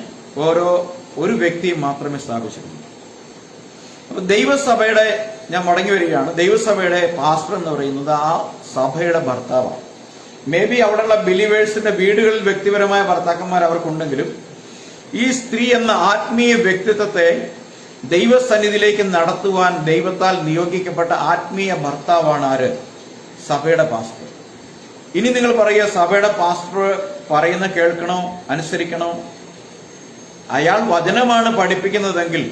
ഒരു വ്യക്തിയെ മാത്രമേ സ്ഥാപിച്ചിട്ടുള്ളൂ. അപ്പൊ ദൈവസഭയുടെ, ഞാൻ മടങ്ങി വരികയാണ്, ദൈവസഭയുടെ പാസ്റ്റർ എന്ന് പറയുന്നത് ആ സഭയുടെ ഭർത്താവാണ്. മേ ബി അവിടെയുള്ള ബിലീവേഴ്സിന്റെ വീടുകളിൽ വ്യക്തിപരമായ ഭർത്താക്കന്മാർ അവർക്കുണ്ടെങ്കിലും ഈ സ്ത്രീ എന്ന ആത്മീയ വ്യക്തിത്വത്തെ ദൈവസന്നിധിയിലേക്ക് നടത്തുവാൻ ദൈവത്താൽ നിയോഗിക്കപ്പെട്ട ആത്മീയ ഭർത്താവാണ് ആര്? സഭയുടെ പാസ്റ്റർ. ഇനി നിങ്ങൾ പറയുക, സഭയുടെ പാസ്റ്റർ പറയുന്ന കേൾക്കണോ, അനുസരിക്കണോ? അയാൾ വചനമാണ് പഠിപ്പിക്കുന്നതെങ്കിൽ,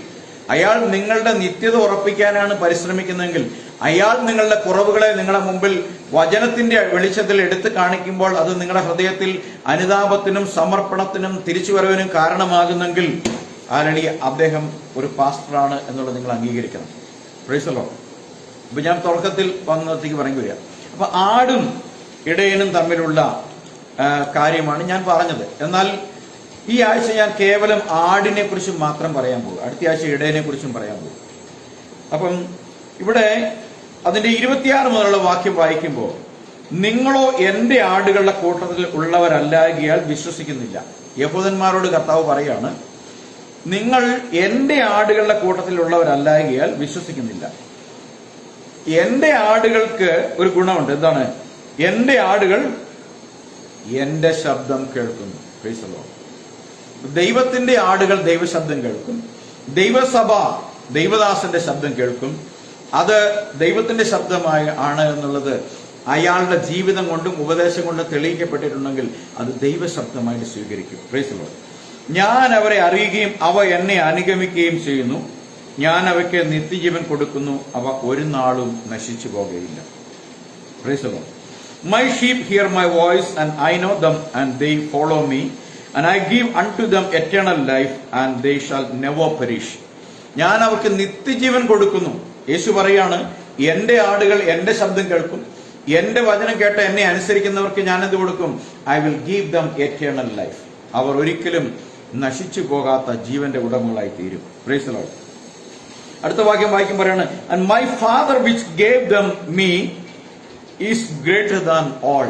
അയാൾ നിങ്ങളുടെ നിത്യത ഉറപ്പിക്കാനാണ് പരിശ്രമിക്കുന്നതെങ്കിൽ, അയാൾ നിങ്ങളുടെ കുറവുകളെ നിങ്ങളുടെ മുമ്പിൽ വചനത്തിന്റെ വെളിച്ചത്തിൽ എടുത്തു കാണിക്കുമ്പോൾ അത് നിങ്ങളുടെ ഹൃദയത്തിൽ അനുതാപത്തിനും സമർപ്പണത്തിനും തിരിച്ചുവരവിനും കാരണമാകുന്നെങ്കിൽ ആലടി അദ്ദേഹം ഒരു പാസ്റ്ററാണ് എന്നുള്ളത് നിങ്ങൾ അംഗീകരിക്കണം. Price the Lord. ഇപ്പൊ ഞാൻ തുടക്കത്തിൽ വന്നത്തേക്ക് പറയുക, അപ്പൊ ആടും ഇടയനും തമ്മിലുള്ള കാര്യമാണ് ഞാൻ പറഞ്ഞത്. എന്നാൽ ഈ ആഴ്ച ഞാൻ കേവലം ആടിനെ കുറിച്ച് മാത്രം പറയാൻ പോകും. അടുത്ത ആഴ്ച ഇടയനെ കുറിച്ചും പറയാൻ പോകും. അപ്പം ഇവിടെ അതിന്റെ 26 മുതലുള്ള വാക്യം വായിക്കുമ്പോൾ, നിങ്ങളോ എന്റെ ആടുകളുടെ കൂട്ടത്തിൽ ഉള്ളവരല്ലാകിയാൽ വിശ്വസിക്കുന്നില്ല. യഹൂദന്മാരോട് കർത്താവ് പറയാണ്, നിങ്ങൾ എന്റെ ആടുകളുടെ കൂട്ടത്തിലുള്ളവരല്ലാകിയാൽ വിശ്വസിക്കുന്നില്ല. എന്റെ ആടുകൾക്ക് ഒരു ഗുണമുണ്ട്. എന്താണ്? എന്റെ ആടുകൾ എന്റെ ശബ്ദം കേൾക്കുന്നു. Price the Lord. ദൈവത്തിന്റെ ആടുകൾ ദൈവശബ്ദം കേൾക്കും. ദൈവസഭ ദൈവദാസന്റെ ശബ്ദം കേൾക്കും. അത് ദൈവത്തിന്റെ ശബ്ദമായി ആണ് എന്നുള്ളത് അയാളുടെ ജീവിതം കൊണ്ടും ഉപദേശം കൊണ്ടും തെളിയിക്കപ്പെട്ടിട്ടുണ്ടെങ്കിൽ അത് ദൈവശബ്ദമായിട്ട് സ്വീകരിക്കും. Price the Lord. ഞാൻ അവരെ അറിയുകയും അവ എന്നെ അനുഗമിക്കുകയും ചെയ്യുന്നു. ഞാൻ അവയ്ക്ക് നിത്യജീവൻ കൊടുക്കുന്നു, അവ ഒരു നാളും നശിച്ചു പോകുകയില്ല. Praise the Lord. My sheep hear my voice, and I know them, and they follow me, and I give unto them eternal life, and they shall never perish. ഞാൻ അവർക്ക് നിത്യജീവൻ കൊടുക്കുന്നു. യേശു പറയാണ്, എന്റെ ആടുകൾ എന്റെ ശബ്ദം കേൾക്കും, എന്റെ വചനം കേട്ട് എന്നെ അനുസരിക്കുന്നവർക്ക് ഞാൻ എന്ത് കൊടുക്കും? I will give them eternal life. അവർ ഒരിക്കലും നശിച്ചു പോകാത്ത ജീവന്റെ ഉടമകളായി തീരും. Praise the Lord. അടുത്ത വാക്യം വായിക്കും പറയാണ്, and my father which gave them me is greater than all.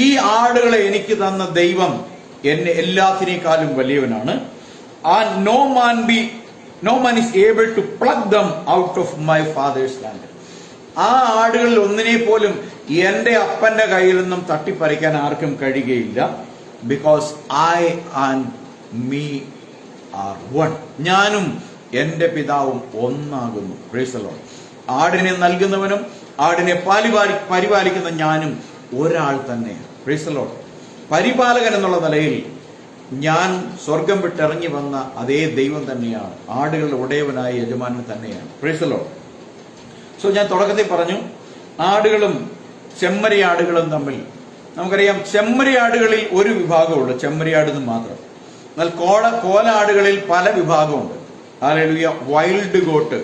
ഈ ആടുകളെ എനിക്ക് തന്ന ദൈവം എന്നെ എല്ലാത്തിനേക്കാളും വലിയവനാണ്. and no man is able to pluck them out of my father's hand. ആ ആടുകളിൽ ഒന്നിനെ പോലും എന്റെ അപ്പന്റെ കയ്യിൽ നിന്നും തട്ടിപ്പറിക്കാൻ ആർക്കും കഴിയുകയില്ല. because I and me are one. ഞാനും എന്റെ പിതാവും ഒന്നാകുന്നു. Praise the Lord. ആടിനെ നൽകുന്നവനും ആടിനെ പരിപാലിക്കുന്ന ഞാനും ഒരാൾ തന്നെയാണ്. Praise the Lord. പരിപാലകൻ എന്നുള്ള നിലയിൽ ഞാൻ സ്വർഗം വിട്ടിറങ്ങി വന്ന അതേ ദൈവം തന്നെയാണ്, ആടുകളുടെ ഉടയവനായ യജമാനൻ തന്നെയാണ്. Praise the Lord. സോ ഞാൻ തുടക്കത്തിൽ പറഞ്ഞു, ആടുകളും ചെമ്മരിയാടുകളും തമ്മിൽ നമുക്കറിയാം, ചെമ്മരിയാടുകളിൽ ഒരു വിഭാഗമുള്ളൂ, ചെമ്മരിയാടെന്ന് മാത്രം. എന്നാൽ കോലാടുകളിൽ പല വിഭാഗമുണ്ട്. ഹല്ലേലൂയ. വൈൽഡ് ഗോട്ട്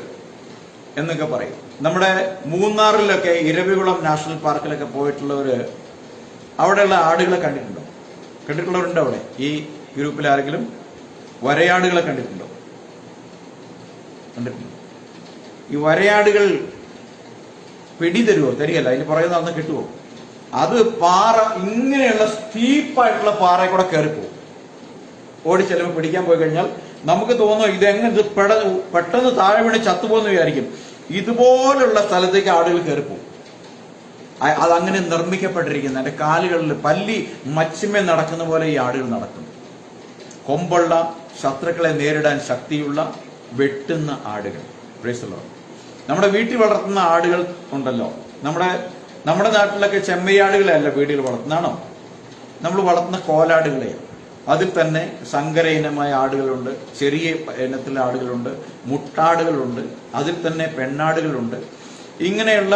എന്നൊക്കെ പറയും. നമ്മുടെ മൂന്നാറിലൊക്കെ ഇരവികുളം നാഷണൽ പാർക്കിലൊക്കെ പോയിട്ടുള്ളവര് അവിടെയുള്ള ആടുകളെ കണ്ടിട്ടുള്ളവരുണ്ടോ? അവിടെ ഈ ഗ്രൂപ്പിൽ ആരെങ്കിലും വരയാടുകളെ കണ്ടിട്ടുണ്ടോ? ഈ വരയാടുകൾ പിടി തരികയല്ല, അതിന് പുറകെ നടന്ന് കിട്ടുമോ? അത് പാറ, ഇങ്ങനെയുള്ള സ്റ്റീപ്പായിട്ടുള്ള പാറയിൽ കൂടെ കയറിപ്പോവും. ഓടി ചെല്ലുമ്പോൾ പിടിക്കാൻ പോയി കഴിഞ്ഞാൽ നമുക്ക് തോന്നും ഇത് പെട്ടെന്ന് താഴെ വീണ് ചത്തുപോകുന്ന വിചാരിക്കും. ഇതുപോലുള്ള സ്ഥലത്തേക്ക് ആടുകൾ കയറിപ്പോവും. അതങ്ങനെ നിർമ്മിക്കപ്പെട്ടിരിക്കുന്ന, എന്റെ കാലുകളിൽ പല്ലി മച്ചിമേ നടക്കുന്ന പോലെ ഈ ആടുകൾ നടക്കും. കൊമ്പുള്ള, ശത്രുക്കളെ നേരിടാൻ ശക്തിയുള്ള, വെട്ടുന്ന ആടുകൾ. Price the Lord. നമ്മുടെ വീട്ടിൽ വളർത്തുന്ന ആടുകൾ ഉണ്ടല്ലോ, നമ്മുടെ നാട്ടിലൊക്കെ ചെമ്മരിയാടുകളെയല്ല വീടുകൾ വളർത്തുന്നതാണോ? നമ്മൾ വളർത്തുന്ന കോലാടുകളെയാണ്. അതിൽ തന്നെ സങ്കര ഇനമായ ആടുകളുണ്ട്, ചെറിയ ഇനത്തിലെ ആടുകളുണ്ട്, മുട്ടാടുകളുണ്ട്, അതിൽ തന്നെ പെണ്ണാടുകളുണ്ട്. ഇങ്ങനെയുള്ള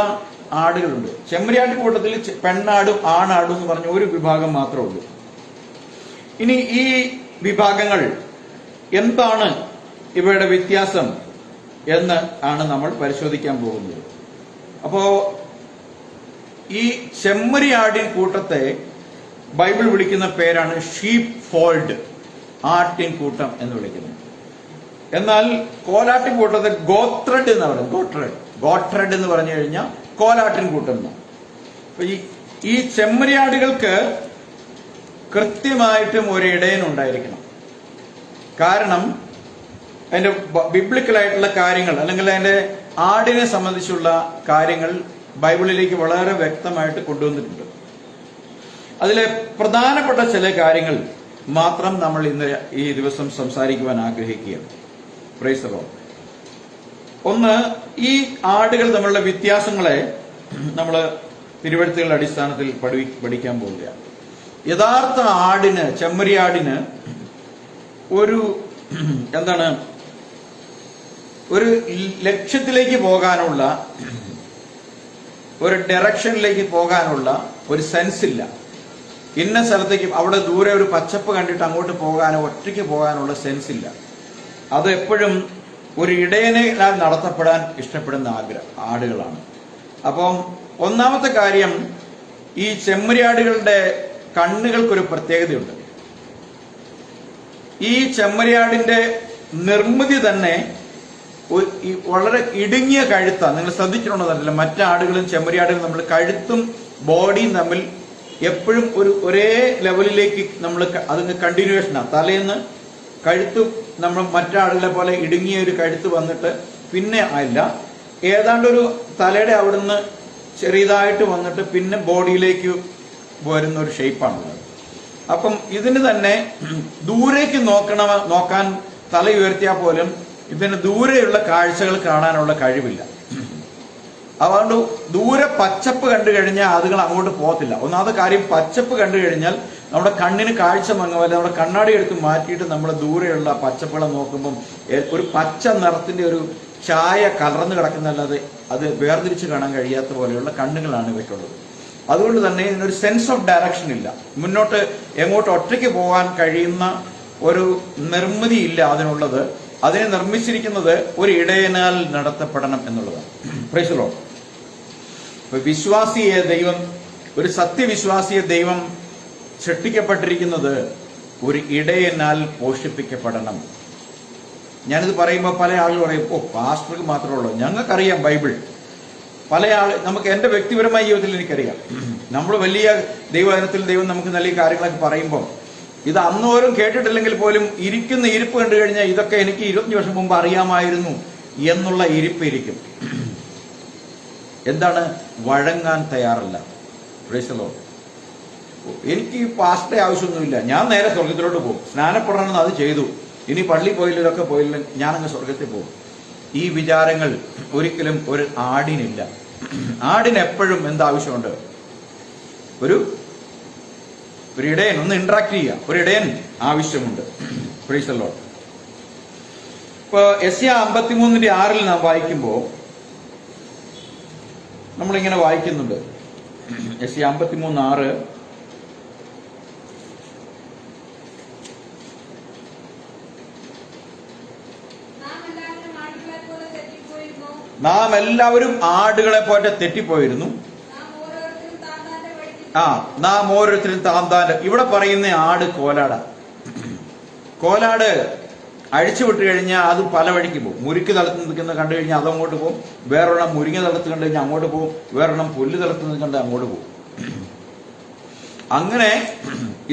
ആടുകളുണ്ട്. ചെമ്മരിയാട്ട് കൂട്ടത്തിൽ പെണ്ണാടും ആണാടും എന്ന് പറഞ്ഞ ഒരു വിഭാഗം മാത്രമേ ഉള്ളൂ. ഇനി ഈ വിഭാഗങ്ങൾ എന്താണ് ഇവയുടെ വ്യത്യാസം എന്ന് ആണ് നമ്മൾ പരിശോധിക്കാൻ പോകുന്നത്. അപ്പോ ഈ ചെമ്മരിയാടിൻ കൂട്ടത്തെ ബൈബിൾ വിളിക്കുന്ന പേരാണ് ഷീപ്പ് ഫോൾഡ്, ആട്ടിൻ കൂട്ടം എന്ന് വിളിക്കുന്നത്. എന്നാൽ കോലാട്ടിൻ കൂട്ടത്തെ ഗോത്രഡ് എന്ന് പറയുന്നത്. ഗോട്രഡ് എന്ന് പറഞ്ഞു കഴിഞ്ഞാൽ കോലാട്ടിൻ കൂട്ടം. അപ്പൊ ഈ ചെമ്മരിയാടുകൾക്ക് കൃത്യമായിട്ടും ഒരു ഇടയനുണ്ടായിരിക്കണം. കാരണം അതിന്റെ ബിബ്ലിക്കലായിട്ടുള്ള കാര്യങ്ങൾ, അല്ലെങ്കിൽ അതിന്റെ ആടിനെ സംബന്ധിച്ചുള്ള കാര്യങ്ങൾ ബൈബിളിലേക്ക് വളരെ വ്യക്തമായിട്ട് കൊണ്ടുവന്നിട്ടുണ്ട്. അതിലെ പ്രധാനപ്പെട്ട ചില കാര്യങ്ങൾ മാത്രം നമ്മൾ ഇന്ന് ഈ ദിവസം സംസാരിക്കുവാൻ ആഗ്രഹിക്കുകയാണ്. Price the Lord. ഒന്ന്, ഈ ആടുകൾ തമ്മിലുള്ള വ്യത്യാസങ്ങളെ നമ്മൾ തിരുവെഴുത്തുകളുടെ അടിസ്ഥാനത്തിൽ പഠിക്കാൻ പോവുകയാണ്. യഥാർത്ഥ ആടിന്, ചെമ്മരിയാടിന് ഒരു ഒരു ലക്ഷ്യത്തിലേക്ക് പോകാനുള്ള, ഒരു ഡയറക്ഷനിലേക്ക് പോകാനുള്ള ഒരു സെൻസ് ഇല്ല. ഇന്ന സ്ഥലത്തേക്ക്, അവിടെ ദൂരെ ഒരു പച്ചപ്പ് കണ്ടിട്ട് അങ്ങോട്ട് പോകാനോ ഒറ്റയ്ക്ക് പോകാനുള്ള സെൻസ് ഇല്ല. അത് എപ്പോഴും ഒരു ഇടയനെ നടത്തപ്പെടാൻ ഇഷ്ടപ്പെടുന്ന ആടുകളാണ്. അപ്പം ഒന്നാമത്തെ കാര്യം, ഈ ചെമ്മരിയാടുകളുടെ കണ്ണുകൾക്കൊരു പ്രത്യേകതയുണ്ട്. ഈ ചെമ്മരിയാടിന്റെ നിർമ്മിതി തന്നെ വളരെ ഇടുങ്ങിയ കഴുത്താണ്. നിങ്ങൾ ശ്രദ്ധിച്ചിട്ടുണ്ടെന്നല്ല, മറ്റാടുകളും ചെമ്മരിയാടുകളും നമ്മൾ കഴുത്തും ബോഡിയും തമ്മിൽ എപ്പോഴും ഒരേ ലെവലിലേക്ക് നമ്മൾ അതിന് കണ്ടിന്യൂവേഷനാണ്. തലേന്ന് കഴുത്ത് നമ്മൾ മറ്റാടുകളെ പോലെ ഇടുങ്ങിയ ഒരു കഴുത്ത് വന്നിട്ട് പിന്നെ അല്ല, ഏതാണ്ട് ഒരു തലയുടെ അവിടുന്ന് ചെറിയതായിട്ട് വന്നിട്ട് പിന്നെ ബോഡിയിലേക്ക് വരുന്ന ഒരു ഷേപ്പാണുള്ളത്. അപ്പം ഇതിന് തന്നെ ദൂരേക്ക് നോക്കാൻ തല ഉയർത്തിയാൽ പോലും ഇതിന് ദൂരെയുള്ള കാഴ്ചകൾ കാണാനുള്ള കഴിവില്ല. അതുകൊണ്ട് ദൂരെ പച്ചപ്പ് കണ്ടു കഴിഞ്ഞാൽ അതുകൾ അങ്ങോട്ട് പോകത്തില്ല. ഒന്നാമത്തെ കാര്യം, പച്ചപ്പ് കണ്ടു കഴിഞ്ഞാൽ നമ്മുടെ കണ്ണിന് കാഴ്ച മങ്ങുമല്ല. നമ്മുടെ കണ്ണാടി എടുത്ത് മാറ്റിയിട്ട് നമ്മൾ ദൂരെയുള്ള പച്ചപ്പുകളെ നോക്കുമ്പം ഒരു പച്ച നിറത്തിന്റെ ഒരു ചായ കലർന്നു കിടക്കുന്നതല്ലാതെ അത് വേർതിരിച്ച് കാണാൻ കഴിയാത്ത പോലെയുള്ള കണ്ണുകളാണ് ഇവയ്ക്കുള്ളത്. അതുകൊണ്ട് തന്നെ ഇതിനൊരു സെൻസ് ഓഫ് ഡയറക്ഷൻ ഇല്ല. മുന്നോട്ട് എങ്ങോട്ട് ഒറ്റയ്ക്ക് പോകാൻ കഴിയുന്ന ഒരു നിർമ്മിതി ഇല്ല അതിനുള്ളത്. അതിനെ നിർമ്മിച്ചിരിക്കുന്നത് ഒരു ഇടയനാൽ നടത്തപ്പെടണം എന്നുള്ളതാണ്. Price the Lord. വിശ്വാസിയെ ദൈവം, ഒരു സത്യവിശ്വാസിയെ ദൈവം സൃഷ്ടിക്കപ്പെട്ടിരിക്കുന്നത് ഒരു ഇടയനാൽ പോഷിപ്പിക്കപ്പെടണം. ഞാനിത് പറയുമ്പോൾ പല ആളുകൾ പറയും, ഓ പാസ്റ്റർക്ക് മാത്രമേ ഉള്ളൂ. ഞങ്ങൾക്കറിയാം ബൈബിൾ. പല നമുക്ക് എൻ്റെ വ്യക്തിപരമായ ജീവിതത്തിൽ എനിക്കറിയാം. നമ്മൾ വലിയ ദൈവവചനത്തിൽ ദൈവം നമുക്ക് നൽകിയ കാര്യങ്ങളൊക്കെ പറയുമ്പോൾ ഇത് അന്നോരും കേട്ടിട്ടില്ലെങ്കിൽ പോലും ഇരിക്കുന്ന ഇരിപ്പ് കണ്ടു കഴിഞ്ഞാൽ ഇതൊക്കെ എനിക്ക് 25 വർഷം മുമ്പ് അറിയാമായിരുന്നു എന്നുള്ള ഇരിപ്പിരിക്കും. എന്താണ്? വഴങ്ങാൻ തയ്യാറല്ല. Price the Lord. എനിക്ക് പാസ്റ്റേ ആവശ്യമൊന്നുമില്ല, ഞാൻ നേരെ സ്വർഗത്തിലോട്ട് പോകും. സ്നാനപ്പെടണമെന്ന് അത് ചെയ്തു, ഇനി പള്ളി പോയില്ല, ഇതൊക്കെ പോയില്ല, ഞാനങ്ങ് സ്വർഗത്തിൽ പോകും. ഈ വിചാരങ്ങൾ ഒരിക്കലും ഒരു ആടിനില്ല. ആടിന് എപ്പോഴും എന്താവശ്യമുണ്ട്? ഒരു ഇടയൻ, ഒന്ന് ഇന്ററാക്ട് ചെയ്യുക, ഒരു ഇടയൻ ആവശ്യമുണ്ട്. Price the Lord. ഇപ്പൊ യെശയ്യാ 53:6 നാം വായിക്കുമ്പോൾ നമ്മളിങ്ങനെ വായിക്കുന്നുണ്ട്. യെശയ്യാ 53:6, നാം എല്ലാവരും ആടുകളെ പോലെ തെറ്റിപ്പോയിരുന്നു, നാം ഓരോരുത്തരും താന്താന്റെ. ഇവിടെ പറയുന്ന ആട് കോലാട. കോലാട് അഴിച്ചുവിട്ട് കഴിഞ്ഞാൽ അത് പല വഴിക്ക് പോകും. മുരുക്ക് തളത്ത് നിൽക്കുന്ന കണ്ടു കഴിഞ്ഞാൽ അതങ്ങോട്ട് പോകും, വേറൊരെണ്ണം മുരിങ്ങ തളത്ത് കണ്ടു കഴിഞ്ഞാൽ അങ്ങോട്ട് പോകും, വേറൊരെണ്ണം പുല്ല് തളത്ത് നിൽക്കണ്ട അങ്ങോട്ട് പോകും. അങ്ങനെ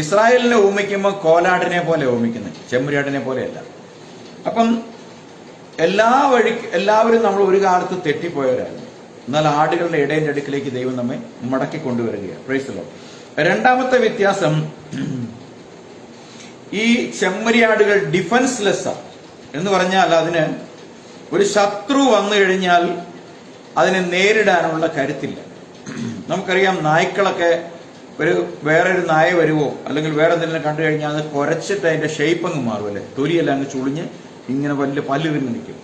ഇസ്രായേലിനെ ഓമിക്കുമ്പോൾ കോലാടിനെ പോലെ ഓമിക്കുന്നത്, ചെമ്മരിയാടിനെ പോലെയല്ല. അപ്പം എല്ലാവരും നമ്മൾ ഒരു കാലത്ത് തെറ്റിപ്പോയവരായിരുന്നു. എന്നാൽ ആടുകളുടെ ഇടയന്റെ അടുക്കിലേക്ക് ദൈവം നമ്മെ മടക്കി കൊണ്ടുവരികയാണ്. Price the Lord. രണ്ടാമത്തെ വ്യത്യാസം, ഈ ചെമ്മരിയാടുകൾ ഡിഫൻസ്ലെസ് എന്ന് പറഞ്ഞാൽ അതിന് ഒരു ശത്രു വന്നു കഴിഞ്ഞാൽ അതിനെ നേരിടാനുള്ള കരുത്തില്ല. നമുക്കറിയാം, നായ്ക്കളൊക്കെ വേറൊരു നായ വരുവോ അല്ലെങ്കിൽ വേറെ എന്തെങ്കിലും കണ്ടു കഴിഞ്ഞാൽ അത് കുരച്ചിട്ട് അതിന്റെ ഷേപ്പ് അങ്ങ് മാറുമല്ലേ, തൊലിയെല്ലാം അങ്ങ് ചുളിഞ്ഞ് ഇങ്ങനെ വലിയ പല്ല് വിരിഞ്ഞ് നിൽക്കും.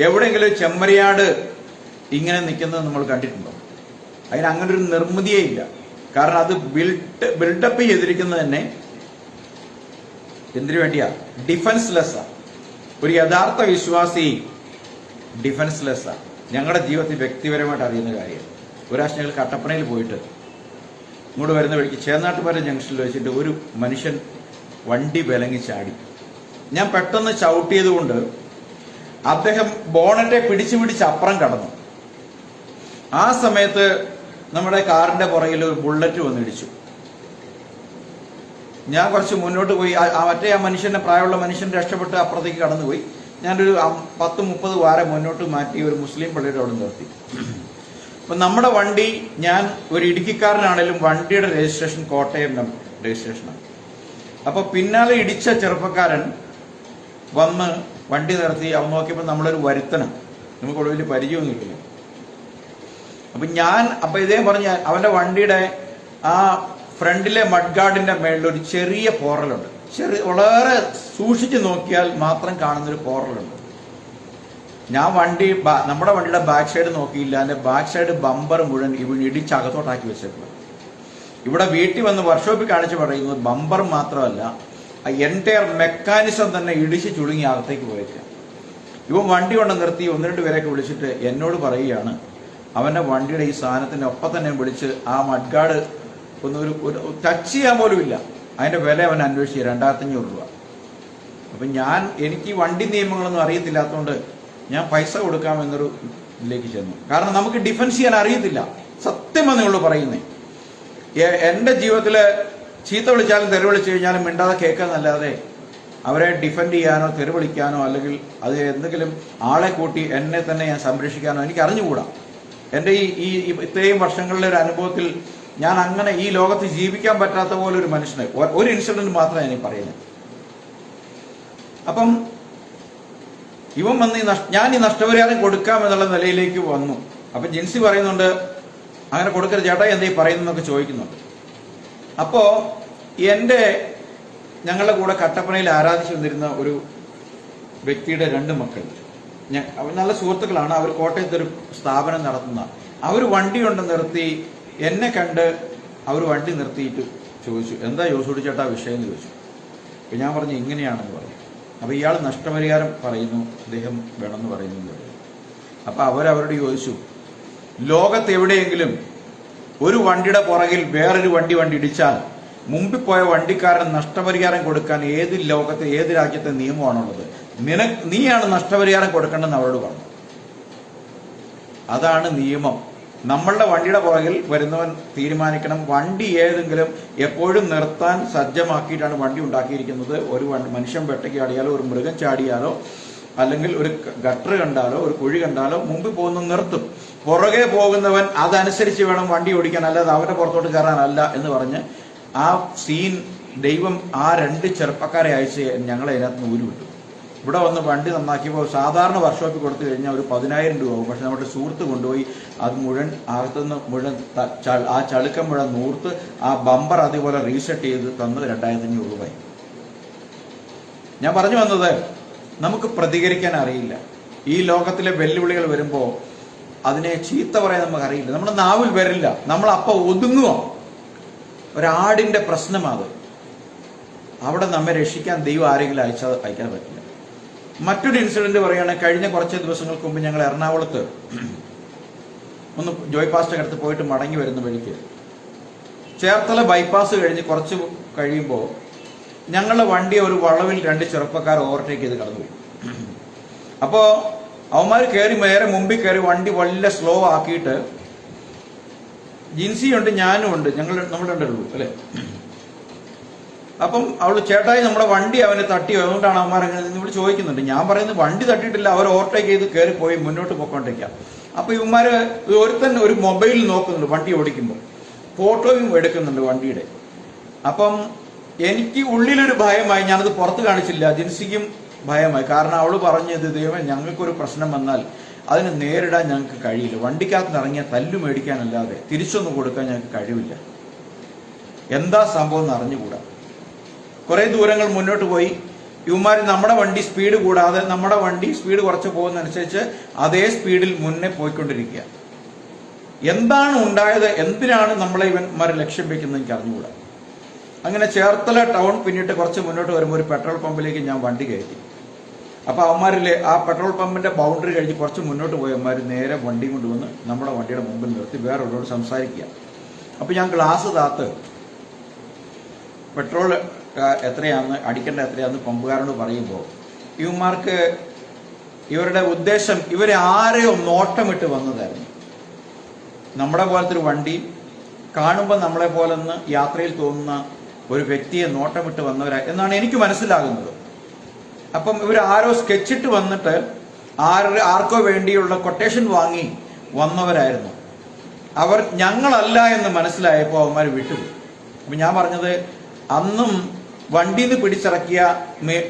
എവിടെയെങ്കിലും ചെമ്മരിയാട് ഇങ്ങനെ നിൽക്കുന്നത് നമ്മൾ കണ്ടിട്ടുണ്ടോ? അതിന് അങ്ങനെ ഒരു നിർമ്മിതിയേ ഇല്ല. കാരണം അത് ബിൽഡപ്പ് ചെയ്തിരിക്കുന്നത് തന്നെ എന്തിനു വേണ്ടിയാ? ഡിഫൻസ്ലെസ്സാ. ഒരു യഥാർത്ഥ വിശ്വാസി ഡിഫൻസ്ലെസ്സാ. ഞങ്ങളുടെ ജീവിതത്തിൽ വ്യക്തിപരമായിട്ട് അറിയുന്ന കാര്യം. ഒരാഴ്ച ഞങ്ങൾ കട്ടപ്പനയിൽ പോയിട്ട് ഇങ്ങോട്ട് വരുന്ന വഴിക്ക് ചേന്നാട്ടുപാറ ജംഗ്ഷനിൽ വെച്ചിട്ട് ഒരു മനുഷ്യൻ വണ്ടി വിലങ്ങി ചാടി. ഞാൻ പെട്ടെന്ന് ചവിട്ടിയത് കൊണ്ട് അദ്ദേഹം ബോണറ്റെ പിടിച്ച് അപ്പുറം കടന്നു. ആ സമയത്ത് നമ്മുടെ കാറിന്റെ പുറകിൽ ഒരു ബുള്ളറ്റ് വന്നിടിച്ചു. ഞാൻ കുറച്ച് മുന്നോട്ട് പോയി. ആ മനുഷ്യന്റെ, പ്രായമുള്ള മനുഷ്യൻ രക്ഷപ്പെട്ട് അപ്പുറത്തേക്ക് കടന്നുപോയി. ഞാനൊരു 10-30 വാരം മുന്നോട്ട് മാറ്റി ഒരു മുസ്ലിം പള്ളിയുടെ അവിടെ നിർത്തി. അപ്പൊ നമ്മുടെ വണ്ടി, ഞാൻ ഒരു ഇടുക്കിക്കാരനാണേലും വണ്ടിയുടെ രജിസ്ട്രേഷൻ കോട്ടയം രജിസ്ട്രേഷനാണ്. അപ്പൊ പിന്നാലെ ഇടിച്ച ചെറുപ്പക്കാരൻ വന്ന് വണ്ടി നിർത്തി. അവൻ നോക്കിയപ്പോൾ നമ്മളൊരു വരുത്തനാണ്, നമുക്ക് ഒടുവിൽ പരിചയമൊന്നുമില്ല. അപ്പൊ ഇതേ പറഞ്ഞ അവന്റെ വണ്ടിയുടെ ആ ഫ്രണ്ടിലെ മഡ് ഗാർഡിന്റെ മേളിൽ ഒരു ചെറിയ പോറലുണ്ട്. വളരെ സൂക്ഷിച്ചു നോക്കിയാൽ മാത്രം കാണുന്നൊരു പോറലുണ്ട്. ഞാൻ നമ്മുടെ വണ്ടിയുടെ ബാക്ക് സൈഡ് നോക്കിയില്ല. അതിന്റെ ബാക്ക് സൈഡ് ബമ്പർ മുഴുവൻ ഇടിച്ചകത്തോട്ടാക്കി വെച്ചേക്കുക. ഇവിടെ വീട്ടിൽ വന്ന് വർക്ക്ഷോപ്പിൽ കാണിച്ച് പറയുന്നത് ബമ്പർ മാത്രമല്ല, ആ എൻറ്റയർ മെക്കാനിസം തന്നെ ഇടിച്ച് ചുളുങ്ങി അകത്തേക്ക് പോയേക്കുക. ഇവൻ വണ്ടി കൊണ്ട് നിർത്തി 1-2 പേരെയൊക്കെ വിളിച്ചിട്ട് എന്നോട് പറയുകയാണ്, അവന്റെ വണ്ടിയുടെ ഈ സാധനത്തിന്റെ ഒപ്പം തന്നെ വിളിച്ച് ആ മഡ്ഗാർഡ് ഒരു ടച്ച് ചെയ്യാൻ പോലും ഇല്ല. അതിന്റെ വില അവൻ അന്വേഷിച്ചു 2500 രൂപ. അപ്പൊ എനിക്ക് വണ്ടി നിയമങ്ങളൊന്നും അറിയത്തില്ലാത്തതുകൊണ്ട് ഞാൻ പൈസ കൊടുക്കാമെന്നൊരു ഇതിലേക്ക് ചെന്നു. കാരണം നമുക്ക് ഡിഫൻസ് ചെയ്യാൻ അറിയത്തില്ല. സത്യം എന്നുള്ളൂ പറയുന്നേ. എന്റെ ജീവിതത്തില് ചീത്ത വിളിച്ചാലും തെറി വിളിച്ചു കഴിഞ്ഞാലും മിണ്ടാതെ കേൾക്കാന്നല്ലാതെ അവരെ ഡിഫെൻഡ് ചെയ്യാനോ തെറി വിളിക്കാനോ അല്ലെങ്കിൽ അത് എന്തെങ്കിലും ആളെ കൂട്ടി എന്നെ തന്നെ ഞാൻ സംരക്ഷിക്കാനോ എനിക്ക് അറിഞ്ഞുകൂടാ. എൻ്റെ ഈ ഇത്രയും വർഷങ്ങളിലെ ഒരു അനുഭവത്തിൽ ഞാൻ അങ്ങനെ ഈ ലോകത്ത് ജീവിക്കാൻ പറ്റാത്ത പോലെ ഒരു മനുഷ്യന് ഒരു ഇൻസിഡന്റ് മാത്രമേ ഞാൻ പറയുന്നത്. അപ്പം ഇവൻ വന്ന് ഞാൻ ഈ നഷ്ടപരിഹാരം കൊടുക്കാം എന്നുള്ള നിലയിലേക്ക് വന്നു. അപ്പൊ ജിൻസി പറയുന്നുണ്ട്, അങ്ങനെ കൊടുക്കരുത് ചേട്ടാ എന്തേ പറയുന്നൊക്കെ ചോദിക്കുന്നുണ്ട്. അപ്പോ ഞങ്ങളുടെ കൂടെ കട്ടപ്പനയിൽ ആരാധിച്ചു വന്നിരുന്ന ഒരു വ്യക്തിയുടെ 2 മക്കൾ, നല്ല സുഹൃത്തുക്കളാണ്. അവർ കോട്ടയത്ത് ഒരു സ്ഥാപനം നടത്തുന്ന. അവർ വണ്ടി കൊണ്ട് നിർത്തി, എന്നെ കണ്ട് അവർ വണ്ടി നിർത്തിയിട്ട് ചോദിച്ചു, എന്താ ജോസൂട്ടി ചേട്ടാ വിഷയം എന്ന് ചോദിച്ചു. അപ്പം ഞാൻ പറഞ്ഞു ഇങ്ങനെയാണെന്ന് പറഞ്ഞു. അപ്പോൾ ഇയാൾ നഷ്ടപരിഹാരം പറയുന്നു, അദ്ദേഹം വേണമെന്ന് പറയുന്നു. അപ്പം അവരവരോട് ചോദിച്ചു, ലോകത്ത് എവിടെയെങ്കിലും ഒരു വണ്ടിയുടെ പുറകിൽ വേറൊരു വണ്ടി ഇടിച്ചാൽ മുമ്പിൽ പോയ വണ്ടിക്കാരൻ നഷ്ടപരിഹാരം കൊടുക്കാൻ ഏത് രാജ്യത്തെ നിയമമാണുള്ളത്? നീയാണ് നഷ്ടപരിഹാരം കൊടുക്കേണ്ടതെന്ന് അവരോട് പറഞ്ഞു. അതാണ് നിയമം. നമ്മളുടെ വണ്ടിയുടെ പുറകിൽ വരുന്നവൻ തീരുമാനിക്കണം. വണ്ടി ഏതെങ്കിലും എപ്പോഴും നിർത്താൻ സജ്ജമാക്കിയിട്ടാണ് വണ്ടി ഉണ്ടാക്കിയിരിക്കുന്നത്. ഒരു മനുഷ്യൻ വെട്ടയ്ക്ക് ചാടിയാലോ ഒരു മൃഗം ചാടിയാലോ അല്ലെങ്കിൽ ഒരു ഗട്ടർ കണ്ടാലോ ഒരു കുഴി കണ്ടാലോ മുമ്പിൽ പോകുന്ന നിർത്തും. പുറകെ പോകുന്നവൻ അതനുസരിച്ച് വേണം വണ്ടി ഓടിക്കാൻ, അല്ലാതെ അവരുടെ പുറത്തോട്ട് കയറാനല്ല എന്ന് പറഞ്ഞ് ആ സീൻ ദൈവം ആ 2 ചെറുപ്പക്കാരെ അയച്ച് ഞങ്ങളെ അതിനകത്ത് നിന്ന് ഊരുവിട്ടു. ഇവിടെ വന്ന് വണ്ടി നന്നാക്കിയപ്പോൾ സാധാരണ വർക്ക്ഷോപ്പിൽ കൊടുത്തു കഴിഞ്ഞാൽ ഒരു 10,000 രൂപ ആവും. പക്ഷെ നമ്മുടെ സുഹൃത്ത് കൊണ്ടുപോയി അത് മുഴുവൻ അകത്തുനിന്ന് മുഴുവൻ ആ ചളുക്കം മുഴുവൻ നൂർത്ത് ആ ബമ്പർ അതേപോലെ റീസെറ്റ് ചെയ്ത് തന്നത് 2,500 രൂപയായി. ഞാൻ പറഞ്ഞു വന്നത്, നമുക്ക് പ്രതികരിക്കാൻ അറിയില്ല. ഈ ലോകത്തിലെ വെല്ലുവിളികൾ വരുമ്പോൾ അതിനെ ചീത്ത പറയാൻ നമുക്ക് അറിയില്ല. നമ്മുടെ നാവിൽ വരില്ല. നമ്മൾ അപ്പം ഒതുങ്ങുക. ഒരാടിന്റെ പ്രശ്നമാണ്. അവിടെ നമ്മെ രക്ഷിക്കാൻ ദൈവം ആരെങ്കിലും അയക്കാൻ പറ്റില്ല. മറ്റൊരു ഇൻസിഡന്റ് പറയുകയാണെങ്കിൽ, കഴിഞ്ഞ കുറച്ച് ദിവസങ്ങൾക്ക് മുമ്പ് ഞങ്ങൾ എറണാകുളത്ത് ഒന്ന് ജോയ് പാസ്റ്റർ അടുത്ത് പോയിട്ട് മടങ്ങി വരുന്ന വഴിക്ക് ചേർത്തല ബൈപ്പാസ് കഴിഞ്ഞ് കുറച്ച് കഴിയുമ്പോൾ ഞങ്ങളുടെ വണ്ടി ഒരു വളവിൽ 2 ചെറുപ്പക്കാർ ഓവർടേക്ക് ചെയ്ത് കടന്നുപോയി. അപ്പോൾ അവന്മാർ കയറി നേരെ മുമ്പിൽ കയറി വണ്ടി വളരെ സ്ലോ ആക്കിയിട്ട്, ജിൻസിയുണ്ട്, ഞാനും ഉണ്ട്, നമ്മൾ രണ്ടുള്ളൂ അല്ലേ. അപ്പം അവള് ചേട്ടായി നമ്മുടെ വണ്ടി അവനെ തട്ടിയോ, അതുകൊണ്ടാണ് അവന്മാർ അങ്ങനെ ഇവിടെ ചോദിക്കുന്നുണ്ട്. ഞാൻ പറയുന്നത് വണ്ടി തട്ടിയിട്ടില്ല, അവർ ഓവർടേക്ക് ചെയ്ത് കയറി പോയി മുന്നോട്ട് പോയിക്കൊണ്ടിരിക്കാം. അപ്പൊ ഇവന്മാര് ഒരുത്തൻ ഒരു മൊബൈൽ നോക്കുന്നുണ്ട് വണ്ടി ഓടിക്കുമ്പോൾ, ഫോട്ടോയും എടുക്കുന്നുണ്ട് വണ്ടിയുടെ. അപ്പം എനിക്ക് ഉള്ളിലൊരു ഭയമായി. ഞാനത് പുറത്ത് കാണിച്ചില്ല. ജിൻസിക്കും ഭയമായി. കാരണം അവള് പറഞ്ഞത്, ദൈവം ഞങ്ങൾക്കൊരു പ്രശ്നം വന്നാൽ അതിന് നേരിടാൻ ഞങ്ങൾക്ക് കഴിയില്ല. വണ്ടിക്കകത്ത് ഇറങ്ങിയാൽ തല്ലു മേടിക്കാനല്ലാതെ തിരിച്ചൊന്നും കൊടുക്കാൻ ഞങ്ങൾക്ക് കഴിവില്ല. എന്താ സംഭവം എന്ന് അറിഞ്ഞുകൂടാ. കുറെ ദൂരങ്ങൾ മുന്നോട്ട് പോയി. ഇവന്മാർ നമ്മുടെ വണ്ടി സ്പീഡ് കൂടാതെ, നമ്മുടെ വണ്ടി സ്പീഡ് കുറച്ച് പോകുന്നതനുസരിച്ച് അതേ സ്പീഡിൽ മുന്നേ പോയിക്കൊണ്ടിരിക്കുക. എന്താണ് ഉണ്ടായത്, എന്തിനാണ് നമ്മളെ ഇവന്മാരെ ലക്ഷ്യം വെക്കുന്നത് എനിക്ക് അറിഞ്ഞുകൂടാ. അങ്ങനെ ചേർത്തല ടൗൺ പിന്നിട്ട് കുറച്ച് മുന്നോട്ട് വരുമ്പോൾ ഒരു പെട്രോൾ പമ്പിലേക്ക് ഞാൻ വണ്ടി കയറ്റി. അപ്പൊ അവന്മാരിലെ ആ പെട്രോൾ പമ്പിന്റെ ബൗണ്ടറി കഴിഞ്ഞ് കുറച്ച് മുന്നോട്ട് പോയ അവന്മാർ നേരെ വണ്ടി കൊണ്ടുവന്ന് നമ്മുടെ വണ്ടിയുടെ മുമ്പിൽ നിർത്തി വേറൊരാളോട് സംസാരിക്കുക. അപ്പൊ ഞാൻ ഗ്ലാസ് താത്ത് പെട്രോൾ എത്രയാന്ന് അടിക്കേണ്ട എത്രയാന്ന് പമ്പുകാരോട് പറയുമ്പോൾ ഇവന്മാർക്ക് ഇവരുടെ ഉദ്ദേശം, ഇവരെ ആരെയോ നോട്ടമിട്ട് വന്നതായിരുന്നു. നമ്മുടെ പോലത്തെ ഒരു വണ്ടി കാണുമ്പോൾ നമ്മളെ പോലൊന്ന് യാത്രയിൽ തോന്നുന്ന ഒരു വ്യക്തിയെ നോട്ടമിട്ട് വന്നവരായി എന്നാണ് എനിക്ക് മനസ്സിലാകുന്നത്. അപ്പം ഇവർ ആരോ സ്കെച്ചിട്ട് വന്നിട്ട് ആർക്കോ വേണ്ടിയുള്ള കൊട്ടേഷൻ വാങ്ങി വന്നവരായിരുന്നു. അവർ ഞങ്ങളല്ല എന്ന് മനസ്സിലായപ്പോൾ അവന്മാർ വിട്ടുപോയി. അപ്പൊ ഞാൻ പറഞ്ഞത്, അന്നും വണ്ടിയിൽ നിന്ന് പിടിച്ചിറക്കിയ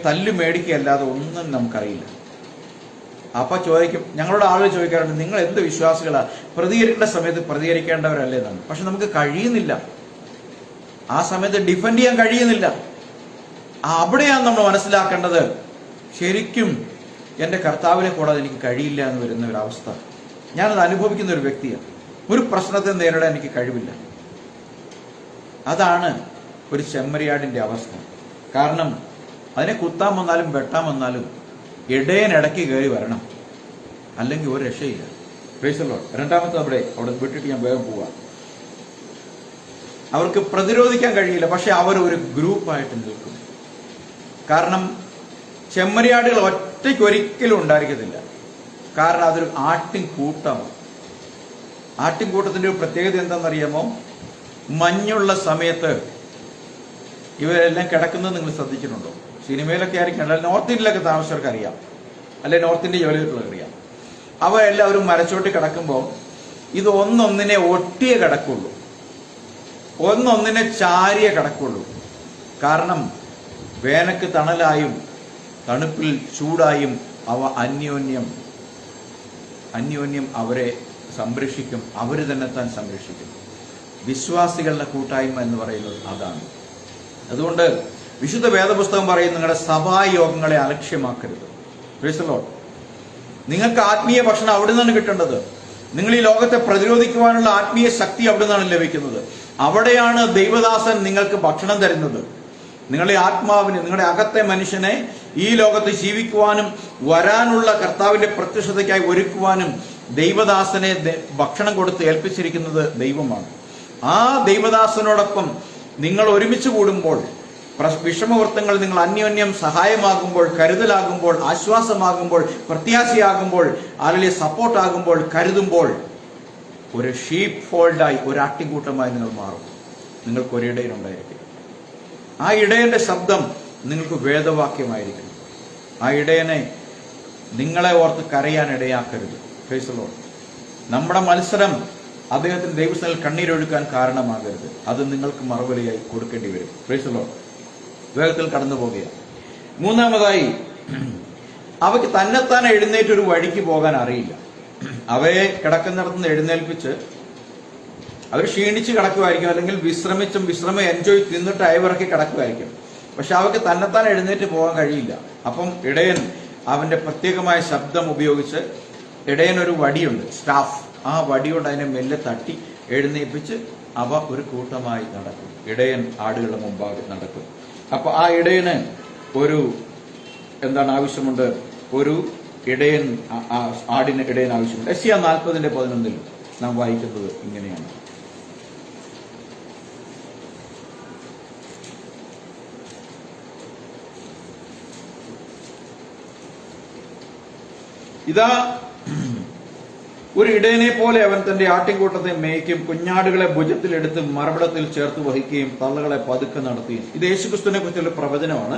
തല്ലു മേടിക്കുകയല്ലാതെ ഒന്നും നമുക്കറിയില്ല. അപ്പൊ ചോദിക്കും, ഞങ്ങളുടെ ആളുകൾ ചോദിക്കാറുണ്ട്, നിങ്ങൾ എന്ത് വിശ്വാസികളാ, പ്രതികരിക്കേണ്ട സമയത്ത് പ്രതികരിക്കേണ്ടവരല്ലേ എന്നാണ്. പക്ഷെ നമുക്ക് കഴിയുന്നില്ല. ആ സമയത്ത് ഡിഫെൻഡ് ചെയ്യാൻ കഴിയുന്നില്ല. അവിടെയാണ് നമ്മൾ മനസ്സിലാക്കേണ്ടത്, ശരിക്കും എൻ്റെ കർത്താവിനെ കൂടാതെ എനിക്ക് കഴിയില്ല എന്ന് വരുന്ന ഒരവസ്ഥ. ഞാനത് അനുഭവിക്കുന്ന ഒരു വ്യക്തിയാണ്. ഒരു പ്രശ്നത്തെ നേരിടാൻ എനിക്ക് കഴിവില്ല. അതാണ് ഒരു ചെമ്മരിയാടിന്റെ അവസ്ഥ. കാരണം അതിനെ കുത്താൻ വന്നാലും വെട്ടാൻ വന്നാലും ഇടയനിടയ്ക്ക് കയറി വരണം, അല്ലെങ്കിൽ ഒരു രക്ഷയില്ല. Price the Lord. രണ്ടാമത്തെ അവിടെ വിട്ടിട്ട് ഞാൻ വേഗം പോവാം. അവർക്ക് പ്രതിരോധിക്കാൻ കഴിയില്ല, പക്ഷെ അവർ ഒരു ഗ്രൂപ്പായിട്ട് നിൽക്കും. കാരണം ചെമ്മരിയാടുകൾ ഒറ്റയ്ക്ക് ഒരിക്കലും ഉണ്ടായിരിക്കത്തില്ല. കാരണം അതൊരു ആട്ടിൻകൂട്ടമാണ്. ആട്ടിൻകൂട്ടത്തിന്റെ ഒരു പ്രത്യേകത എന്താണെന്നറിയാമോ? മഞ്ഞുള്ള സമയത്ത് ഇവരെല്ലാം കിടക്കുന്നത് നിങ്ങൾ ശ്രദ്ധിച്ചിട്ടുണ്ടോ? സിനിമയിലൊക്കെ ആയിരിക്കും, അല്ലെങ്കിൽ നോർത്ത് ഇന്ത്യയിലൊക്കെ താമസിച്ചവർക്ക് അറിയാം, അല്ലെ നോർത്ത് ഇന്ത്യ ജോലികൾക്കുള്ളവർക്ക് അറിയാം. അവരെല്ലാവരും മരച്ചോട്ടി കിടക്കുമ്പോൾ ഇത് ഒന്നൊന്നിനെ ഒട്ടിയേ കിടക്കുള്ളൂ, ഒന്നൊന്നിനെ ചാരിയേ കിടക്കുള്ളൂ. കാരണം വേനക്ക് തണലായും തണുപ്പിൽ ചൂടായും അവ അന്യോന്യം അവരെ സംരക്ഷിക്കും, അവർ തന്നെ താൻ സംരക്ഷിക്കും. വിശ്വാസികളുടെ കൂട്ടായ്മ എന്ന് പറയുന്നത് അതാണ്. അതുകൊണ്ട് വിശുദ്ധ വേദപുസ്തകം പറയും, നിങ്ങളുടെ സഭായോഗങ്ങളെ അലക്ഷ്യമാക്കരുത്. Praise the Lord. നിങ്ങൾക്ക് ആത്മീയ ഭക്ഷണം അവിടെ നിന്നാണ് കിട്ടേണ്ടത്. നിങ്ങൾ ഈ ലോകത്തെ പ്രതിരോധിക്കുവാനുള്ള ആത്മീയ ശക്തി അവിടെ നിന്നാണ് ലഭിക്കുന്നത്. അവിടെയാണ് ദൈവദാസൻ നിങ്ങൾക്ക് ഭക്ഷണം തരുന്നത്. നിങ്ങളുടെ ആത്മാവിന്, നിങ്ങളുടെ അകത്തെ മനുഷ്യനെ ഈ ലോകത്ത് ജീവിക്കുവാനും വരാനുള്ള കർത്താവിന്റെ പ്രത്യക്ഷതയ്ക്കായി ഒരുക്കുവാനും ദൈവദാസനെ ഭക്ഷണം കൊടുത്ത് ഏൽപ്പിച്ചിരിക്കുന്നത് ദൈവമാണ്. ആ ദൈവദാസനോടൊപ്പം നിങ്ങൾ ഒരുമിച്ച് കൂടുമ്പോൾ, വിഷമവൃത്തങ്ങൾ നിങ്ങൾ അന്യോന്യം സഹായമാകുമ്പോൾ, കരുതലാകുമ്പോൾ, ആശ്വാസമാകുമ്പോൾ, പ്രത്യാശയാകുമ്പോൾ, അല്ലെങ്കിൽ സപ്പോർട്ടാകുമ്പോൾ, കരുതുമ്പോൾ, ഒരു ഷീപ്പ് ഫോൾഡായി, ഒരു ആട്ടിൻകൂട്ടമായി നിങ്ങൾ മാറും. നിങ്ങൾക്ക് ഒരു ഇടയനുണ്ടായിരിക്കും. ആ ഇടയന്റെ ശബ്ദം നിങ്ങൾക്ക് വേദവാക്യമായിരിക്കും. ആ ഇടയനെ നിങ്ങളെ ഓർത്ത് കരയാൻ ഇടയാക്കരുത്. Price the Lord. നമ്മുടെ മത്സരം അദ്ദേഹത്തിന് ദൈവസ്ഥനിൽ കണ്ണീരൊഴുക്കാൻ കാരണമാകരുത്. അത് നിങ്ങൾക്ക് മറുപടിയായി കൊടുക്കേണ്ടി വരും. Price the Lord. വേഗത്തിൽ കടന്നു പോകുകയാണ്. മൂന്നാമതായി, അവയ്ക്ക് തന്നെത്താൻ എഴുന്നേറ്റ് ഒരു വഴിക്ക് പോകാൻ അറിയില്ല. അവയെ കിടക്കുന്നിടത്തുനിന്ന് എഴുന്നേൽപ്പിച്ച് അവർ ക്ഷീണിച്ച് കിടക്കുമായിരിക്കും, അല്ലെങ്കിൽ വിശ്രമം എൻജോയ് തിന്നിട്ട് അയവിറക്കി കിടക്കുമായിരിക്കും. പക്ഷെ അവർക്ക് തന്നെത്താൻ എഴുന്നേറ്റ് പോകാൻ കഴിയില്ല. അപ്പം ഇടയൻ അവന്റെ പ്രത്യേകമായ ശബ്ദം ഉപയോഗിച്ച്, ഇടയൻ ഒരു വടിയുണ്ട്, സ്റ്റാഫ്, ആ വടിയോട് അതിനെ മെല്ലെ തട്ടി എഴുന്നേൽപ്പിച്ച് അവ ഒരു കൂട്ടമായി നടക്കും. ഇടയൻ ആടുകളുടെ മുമ്പാകെ നടക്കും. അപ്പൊ ആ ഇടയന് ഒരു ആവശ്യമുണ്ട്? ഒരു ഇടയൻ, ആടിന് ഇടയൻ ആവശ്യമുണ്ട്. യെശയ്യാ 40:11 നാം വായിക്കുന്നത് ഇങ്ങനെയാണ്: ഇതാ, ഒരു ഇടയനെ പോലെ അവൻ തന്റെ ആട്ടിൻകൂട്ടത്തെ മേയ്ക്കും, കുഞ്ഞാടുകളെ ഭുജത്തിലെടുത്ത് മറവിടത്തിൽ ചേർത്ത് വഹിക്കുകയും തള്ളകളെ പതുക്കെ നടത്തുകയും. ഇത് യേശുക്രിസ്തുവിനെ കുറിച്ചുള്ള പ്രവചനമാണ്.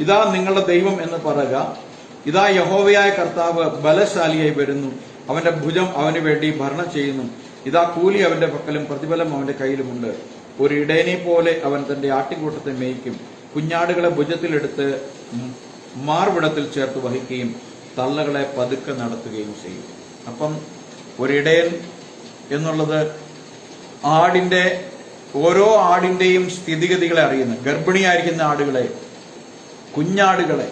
ഇതാ നിങ്ങളുടെ ദൈവം എന്ന് പറയുക. ഇതാ യഹോവയായ കർത്താവ് ബലശാലിയായി വരുന്നു. അവന്റെ ഭുജം അവന് വേണ്ടി ഭരണം ചെയ്യുന്നു. ഇതാ കൂലി അവന്റെ പക്കലും പ്രതിഫലം അവന്റെ കയ്യിലുമുണ്ട്. ഒരു ഇടയനെ പോലെ അവൻ തന്റെ ആട്ടിൻകൂട്ടത്തെ മേയ്ക്കും, കുഞ്ഞാടുകളെ ഭുജത്തിലെടുത്ത് മാർവിടത്തിൽ ചേർത്ത് വഹിക്കുകയും തള്ളകളെ പതുക്കെ നടത്തുകയും ചെയ്യും. അപ്പം ഒരിടയൻ എന്നുള്ളത് ഓരോ ആടിന്റെയും സ്ഥിതിഗതികളെ അറിയുന്നു. ഗർഭിണിയായിരിക്കുന്ന ആടുകളെ, കുഞ്ഞാടുകളെ,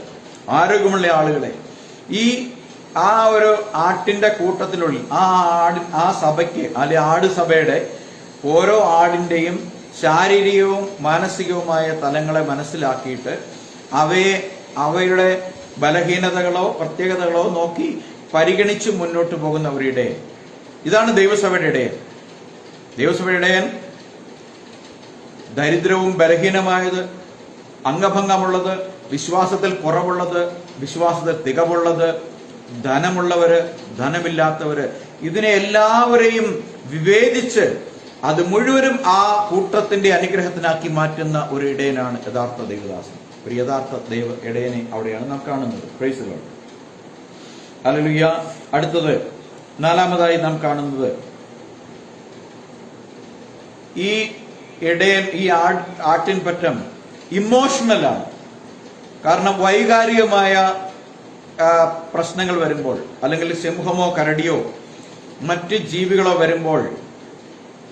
ആരോഗ്യമുള്ള ആളുകളെ, ആ ഒരു ആട്ടിന്റെ കൂട്ടത്തിനുള്ളിൽ ആ സഭയ്ക്ക്, അല്ലെ ആട് സഭയുടെ ഓരോ ആടിന്റെയും ശാരീരികവും മാനസികവുമായ തലങ്ങളെ മനസ്സിലാക്കിയിട്ട് അവയുടെ ബലഹീനതകളോ പ്രത്യേകതകളോ നോക്കി പരിഗണിച്ച് മുന്നോട്ട് പോകുന്ന ഒരു ഇടയൻ. ഇതാണ് ദൈവസഭയുടെ ഇടയൻ. ദൈവസഭയുടെ ഇടയൻ ദരിദ്രവും ബലഹീനമായത്, അംഗഭംഗമുള്ളത്, വിശ്വാസത്തിൽ കുറവുള്ളത്, വിശ്വാസത്തിൽ തികവുള്ളത്, ധനമുള്ളവര്, ധനമില്ലാത്തവര്, ഇതിനെ എല്ലാവരെയും വിവേചിച്ച് അത് മുഴുവനും ആ കൂട്ടത്തിന്റെ അനുഗ്രഹത്തിനാക്കി മാറ്റുന്ന ഒരു ഇടയനാണ് യഥാർത്ഥ ദൈവദാസൻ. ഒരു യഥാർത്ഥ ദൈവ ഇടയനെ അവിടെയാണ് നാം കാണുന്നത്. Price the Lord. ഹല്ലേലൂയ. അടുത്തത്, നാലാമതായി നാം കാണുന്നത്, ഈ ഇടയൻ, ഈ ആട്ടിൻപറ്റം ഇമോഷണലാണ്. കാരണം വൈകാരികമായ പ്രശ്നങ്ങൾ വരുമ്പോൾ, അല്ലെങ്കിൽ സിംഹമോ കരടിയോ മറ്റ് ജീവികളോ വരുമ്പോൾ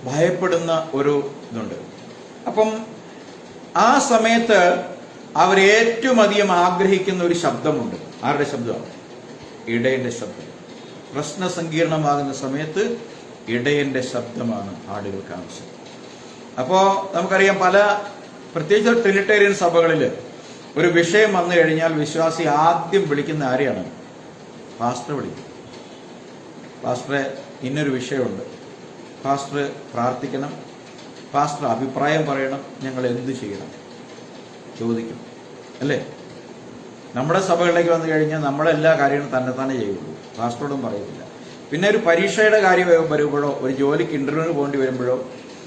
ഭയപ്പെടുന്ന ഒരു ഇതുണ്ട്. അപ്പം ആ സമയത്ത് അവർ ഏറ്റവും അധികം ആഗ്രഹിക്കുന്ന ഒരു ശബ്ദമുണ്ട്. ആരുടെ ശബ്ദമാണ്? ഇടയന്റെ ശബ്ദം. പ്രശ്ന സങ്കീർണമാകുന്ന സമയത്ത് ഇടയന്റെ ശബ്ദമാണ് ആടുകൾക്ക് ആവശ്യം. അപ്പോ നമുക്കറിയാം, പ്രത്യേകിച്ച് ട്രിനിറ്റേറിയൻ സഭകളിൽ ഒരു വിഷയം വന്നു കഴിഞ്ഞാൽ വിശ്വാസി ആദ്യം വിളിക്കുന്ന ആരെയാണ്? പാസ്റ്റർ വിളിക്കും. പാസ്റ്ററെ, ഇന്നൊരു വിഷയമുണ്ട്, പാസ്റ്റർ പ്രാർത്ഥിക്കണം, പാസ്റ്റർ അഭിപ്രായം പറയണം, ഞങ്ങൾ എന്ത് ചെയ്യണം ചോദിക്കും, അല്ലേ? നമ്മുടെ സഭകളിലേക്ക് വന്നു കഴിഞ്ഞാൽ നമ്മളെല്ലാ കാര്യങ്ങളും തന്നെ ചെയ്യുള്ളൂ, പാസ്റ്ററോടും പറയത്തില്ല. പിന്നെ ഒരു പരീക്ഷയുടെ കാര്യം വരുമ്പോഴോ, ഒരു ജോലിക്ക് ഇന്റർവ്യൂവിന് പോകേണ്ടി വരുമ്പോഴോ,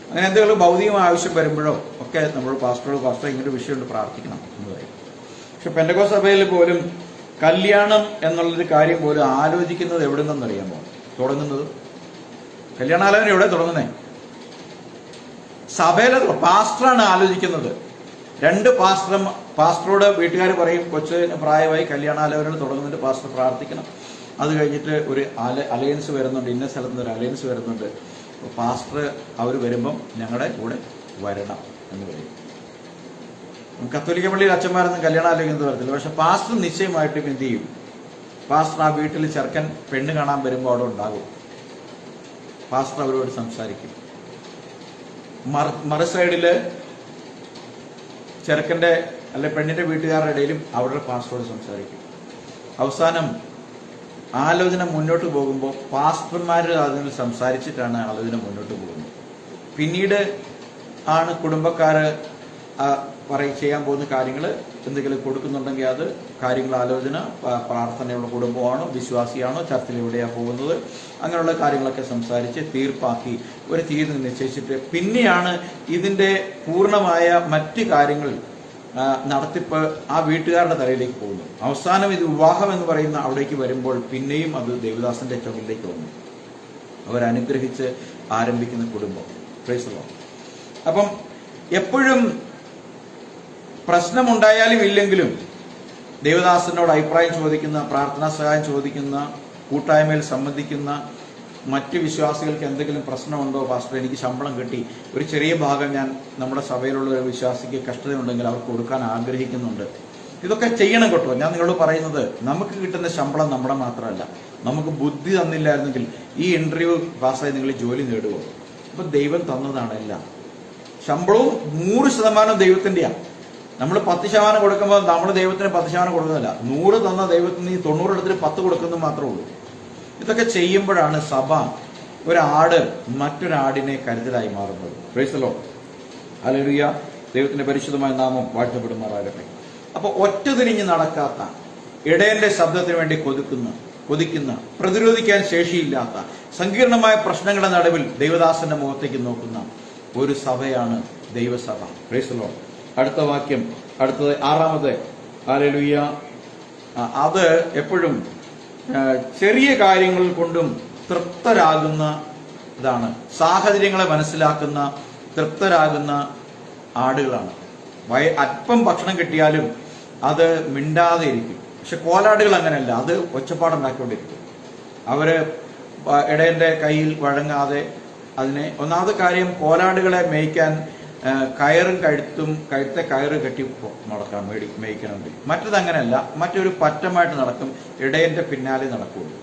അങ്ങനെ എന്തെങ്കിലും ഭൗതികമായ ആവശ്യം വരുമ്പോഴോ ഒക്കെ നമ്മൾ പാസ്റ്റർ ഇങ്ങനൊരു വിഷയമുണ്ട്, പ്രാർത്ഥിക്കണം എന്ന് പറയും. പക്ഷെ പെന്തക്കോസ്ത് സഭയിൽ പോലും കല്യാണം എന്നുള്ളൊരു കാര്യം പോലും ആലോചിക്കുന്നത് എവിടെ നിന്നറിയാമോ? തുടങ്ങുന്നത് കല്യാണാലോചന എവിടെ തുടങ്ങുന്നേ? സഭയിലെ പാസ്റ്ററാണ് ആലോചിക്കുന്നത്. രണ്ട് പാസ്റ്ററോട് വീട്ടുകാർ പറയും, കൊച്ചിന് പ്രായമായി, കല്യാണാലോചന തുടങ്ങുന്നുണ്ട്, പാസ്റ്റർ പ്രാർത്ഥിക്കണം. അത് കഴിഞ്ഞിട്ട് ഒരു അലയൻസ് വരുന്നുണ്ട്, ഇന്ന സ്ഥലത്ത് നിന്ന് ഒരു അലയൻസ് വരുന്നുണ്ട്, പാസ്റ്റർ അവർ വരുമ്പം ഞങ്ങളുടെ കൂടെ വരണം എന്ന് പറയും. കത്തോലിക്ക പള്ളിയിൽ അച്ഛന്മാരൊന്നും കല്യാണാലോചന വരത്തില്ല. പക്ഷെ പാസ്റ്റർ നിശ്ചയമായിട്ടും എന്ത് ചെയ്യും? പാസ്റ്റർ ആ വീട്ടിൽ ചെറുക്കൻ പെണ്ണ് കാണാൻ വരുമ്പോൾ അവിടെ ഉണ്ടാകും. പാസ്റ്റർ അവരോട് സംസാരിക്കും. മറു സൈഡില് ചെറുക്കന്റെ അല്ലെ പെണ്ണിന്റെ വീട്ടുകാരുടെ ഇടയിലും അവരുടെ പാസ്റ്ററോട് സംസാരിക്കും. അവസാനം ആലോചന മുന്നോട്ട് പോകുമ്പോൾ പാസ്റ്റർമാർ അതിൽ സംസാരിച്ചിട്ടാണ് ആലോചന മുന്നോട്ട് പോകുന്നത്. പിന്നീട് ആണ് കുടുംബക്കാര് ചെയ്യാൻ പോകുന്ന കാര്യങ്ങൾ എന്തെങ്കിലും കൊടുക്കുന്നുണ്ടെങ്കിൽ അത് കാര്യങ്ങൾ ആലോചന, പ്രാർത്ഥനയുള്ള കുടുംബമാണോ, വിശ്വാസിയാണോ, ചർച്ചിൽ എവിടെയാണ് പോകുന്നത്, അങ്ങനെയുള്ള കാര്യങ്ങളൊക്കെ സംസാരിച്ച് തീർപ്പാക്കി ഒരു തീയതി നിശ്ചയിച്ചിട്ട് പിന്നെയാണ് ഇതിന്റെ പൂർണ്ണമായ മറ്റ് കാര്യങ്ങൾ നടത്തിപ്പ് ആ വീട്ടുകാരുടെ തലയിലേക്ക് പോകുന്നു. അവസാനം ഇത് വിവാഹം എന്ന് പറയുന്ന അവിടേക്ക് വരുമ്പോൾ പിന്നെയും അത് ദേവദാസന്റെ ചുമലിലേക്ക് വന്നു. അവരനുഗ്രഹിച്ച് ആരംഭിക്കുന്ന കുടുംബം. Price the Lord. അപ്പം എപ്പോഴും പ്രശ്നമുണ്ടായാലും ഇല്ലെങ്കിലും ദേവദാസനോട് അഭിപ്രായം ചോദിക്കുന്ന, പ്രാർത്ഥനാ സഹായം ചോദിക്കുന്ന, കൂട്ടായ്മയിൽ സംബന്ധിക്കുന്ന മറ്റ് വിശ്വാസികൾക്ക് എന്തെങ്കിലും പ്രശ്നമുണ്ടോ, പാസ്റ്റർ എനിക്ക് ശമ്പളം കിട്ടി, ഒരു ചെറിയ ഭാഗം ഞാൻ നമ്മുടെ സഭയിലുള്ള ഒരു വിശ്വാസിക്ക് കഷ്ടതയുണ്ടെങ്കിൽ അവർക്ക് കൊടുക്കാൻ ആഗ്രഹിക്കുന്നുണ്ട്, ഇതൊക്കെ ചെയ്യണം കേട്ടോ. ഞാൻ നിങ്ങളോട് പറയുന്നത്, നമുക്ക് കിട്ടുന്ന ശമ്പളം നമ്മുടെ മാത്രമല്ല. നമുക്ക് ബുദ്ധി തന്നില്ലായിരുന്നെങ്കിൽ ഈ ഇന്റർവ്യൂ പാസ്സായി നിങ്ങൾ ജോലി നേടുമോ? അപ്പൊ ദൈവം തന്നതാണ് എല്ലാം. ശമ്പളവും 100% ദൈവത്തിന്റെയാണ്. നമ്മൾ 10% കൊടുക്കുമ്പോൾ നമ്മൾ ദൈവത്തിന് 10% കൊടുക്കുന്നില്ല. 100 തന്ന ദൈവത്തിന് 90 എടുത്തിട്ട് 10 കൊടുക്കുന്നത് മാത്രമേ ഉള്ളൂ. ഇതൊക്കെ ചെയ്യുമ്പോഴാണ് സഭ ഒരാട് മറ്റൊരാടിനെ കരുതലായി മാറുന്നത്. Price the Lord. ഹല്ലേലൂയ. ദൈവത്തിന്റെ പരിശുദ്ധമായ നാമം വാഴ്ത്തപ്പെടുമാറാകട്ടെ. അപ്പൊ ഒറ്റതിരിഞ്ഞ് നടക്കാത്ത, ഇടയന്റെ ശബ്ദത്തിന് വേണ്ടി കൊതിക്കുന്ന, പ്രതിരോധിക്കാൻ ശേഷിയില്ലാത്ത, സങ്കീർണമായ പ്രശ്നങ്ങളുടെ നടുവിൽ ദൈവദാസന്റെ മുഖത്തേക്ക് നോക്കുന്ന ഒരു സഭയാണ് ദൈവസഭ. Price the Lord. അടുത്ത വാക്യം, അടുത്തത് 6-ാമത്. ഹല്ലേലൂയ. അത് എപ്പോഴും ചെറിയ കാര്യങ്ങൾ കൊണ്ടും തൃപ്തരാകുന്ന ഇതാണ്. സാഹചര്യങ്ങളെ മനസ്സിലാക്കുന്ന, തൃപ്തരാകുന്ന ആടുകളാണ്. അല്പം ഭക്ഷണം കിട്ടിയാലും അത് മിണ്ടാതെ ഇരിക്കും. പക്ഷെ കോലാടുകൾ അങ്ങനെയല്ല, അത് ഒച്ചപ്പാടുണ്ടാക്കിക്കൊണ്ടിരിക്കും. അവര് ഇടയന്റെ കയ്യിൽ വഴങ്ങാതെ അതിനെ, ഒന്നാമത്തെ കാര്യം കോലാടുകളെ മേയ്ക്കാൻ കയറും കഴുത്തെ കയറ് കെട്ടി നടക്കണം, മേയ്ക്കണമെങ്കിൽ. മറ്റത് അങ്ങനെയല്ല, മറ്റൊരു പറ്റമായിട്ട് നടക്കും, ഇടയന്റെ പിന്നാലെ നടക്കുള്ളൂ.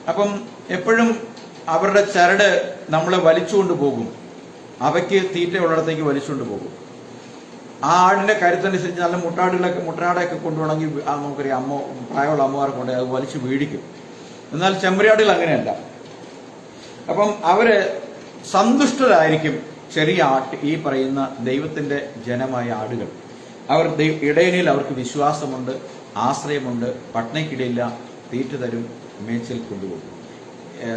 അപ്പം എപ്പോഴും അവരുടെ ചരട് നമ്മളെ വലിച്ചുകൊണ്ട് പോകും, അവയ്ക്ക് തീറ്റ ഉള്ളിടത്തേക്ക് വലിച്ചുകൊണ്ട് പോകും. ആ ആടിന്റെ കരുത്തനുസരിച്ച് നല്ല മുട്ടനാടൊക്കെ കൊണ്ടുപോകണമെങ്കിൽ നമുക്കറിയാം, പ്രായമുള്ള അമ്മമാരെ കൊണ്ട് അത് വലിച്ചു വീഴിക്കും. എന്നാൽ ചെമ്മരിയാടുകൾ അങ്ങനെയല്ല. അപ്പം അവര് സന്തുഷ്ടരായിരിക്കും. ചെറിയ ഈ പറയുന്ന ദൈവത്തിന്റെ ജനമായ ആടുകൾ, അവർ ഇടയനിൽ അവർക്ക് വിശ്വാസമുണ്ട്, ആശ്രയമുണ്ട്, പട്നയ്ക്കിടയില്ല, തീറ്റ തരും, മേച്ചിൽ കൊണ്ടുപോകും.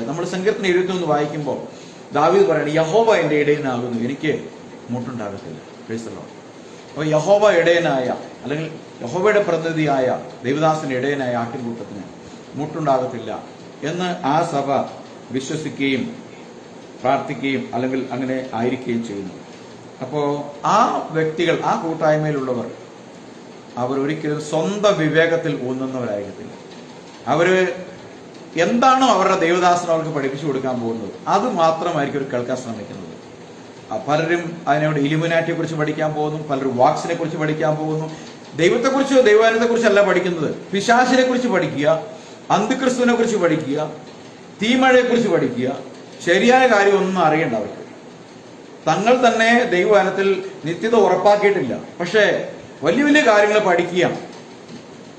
നമ്മൾ സങ്കീർത്തനം 21 വായിക്കുമ്പോൾ ദാവീദ് പറയണം, യഹോവ എന്റെ ഇടയനാകുന്നു, എനിക്ക് മുട്ടുണ്ടാകത്തില്ല. Price the Lord. അപ്പൊ യഹോവ ഇടയനായ, അല്ലെങ്കിൽ യഹോവയുടെ പ്രതിനിധിയായ ദൈവദാസന്റെ ഇടയനായ ആട്ടിൻകൂട്ടത്തിന് മുട്ടുണ്ടാകത്തില്ല എന്ന് ആ സഭ വിശ്വസിക്കുകയും പ്രാർത്ഥിക്കുകയും അല്ലെങ്കിൽ അങ്ങനെ ആയിരിക്കുകയും ചെയ്യുന്നു. അപ്പോ ആ വ്യക്തികൾ, ആ കൂട്ടായ്മയിലുള്ളവർ, അവർ ഒരിക്കലും സ്വന്തം വിവേകത്തിൽ ഊന്നുന്നവരായിരിക്കത്തില്ല. അവര് എന്താണോ അവരുടെ ദൈവദാസൻ അവർക്ക് പഠിപ്പിച്ചു കൊടുക്കാൻ പോകുന്നത് അത് മാത്രമായിരിക്കും അവർ കേൾക്കാൻ ശ്രമിക്കുന്നത്. പലരും അതിനോട് ഇലുമിനാറ്റിയെ കുറിച്ച് പഠിക്കാൻ പോകുന്നു, പലരും വാക്സിനെ കുറിച്ച് പഠിക്കാൻ പോകുന്നു. ദൈവത്തെക്കുറിച്ചോ ദൈവാനുഭവത്തെക്കുറിച്ചല്ല പഠിക്കുന്നത്. പിശാചിനെ കുറിച്ച് പഠിക്കുക, അന്തിക്രിസ്തുവിനെ കുറിച്ച് പഠിക്കുക, തീമഴയെ കുറിച്ച് പഠിക്കുക. ശരിയായ കാര്യമൊന്നും അറിയണ്ട അവർക്ക്. തങ്ങൾ തന്നെ ദൈവവചനത്തിൽ നിത്യത ഉറപ്പാക്കിയിട്ടില്ല, പക്ഷേ വലിയ വലിയ കാര്യങ്ങൾ പഠിക്കുക,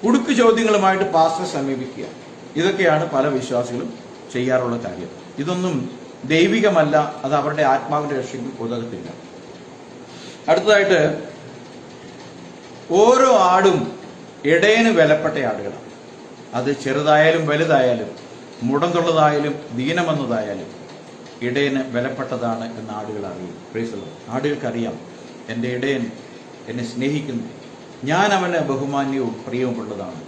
കുടുക്ക് ചോദ്യങ്ങളുമായിട്ട് പാസ്റ്ററെ സമീപിക്കുക. ഇതൊക്കെയാണ് പല വിശ്വാസികളും ചെയ്യാറുള്ള കാര്യം. ഇതൊന്നും ദൈവികമല്ല, അത് അവരുടെ ആത്മാവിന്റെ രക്ഷയ്ക്ക് ഉതകത്തില്ല. അടുത്തതായിട്ട്, ഓരോ ആടും ഇടയന് വിലപ്പെട്ട ആടുകളാണ്. അത് ചെറുതായാലും വലുതായാലും, മുടന്തുള്ളതായാലും ദീനമെന്നതായാലും ഇടയന് വിലപ്പെട്ടതാണ് എന്ന് ആടുകൾ അറിയും. Price the Lord. ആടുകൾക്കറിയാം, എൻ്റെ ഇടയൻ എന്നെ സ്നേഹിക്കുന്നു, ഞാൻ അവന് ബഹുമാന്യവും പ്രിയവുമുള്ളതാണ്.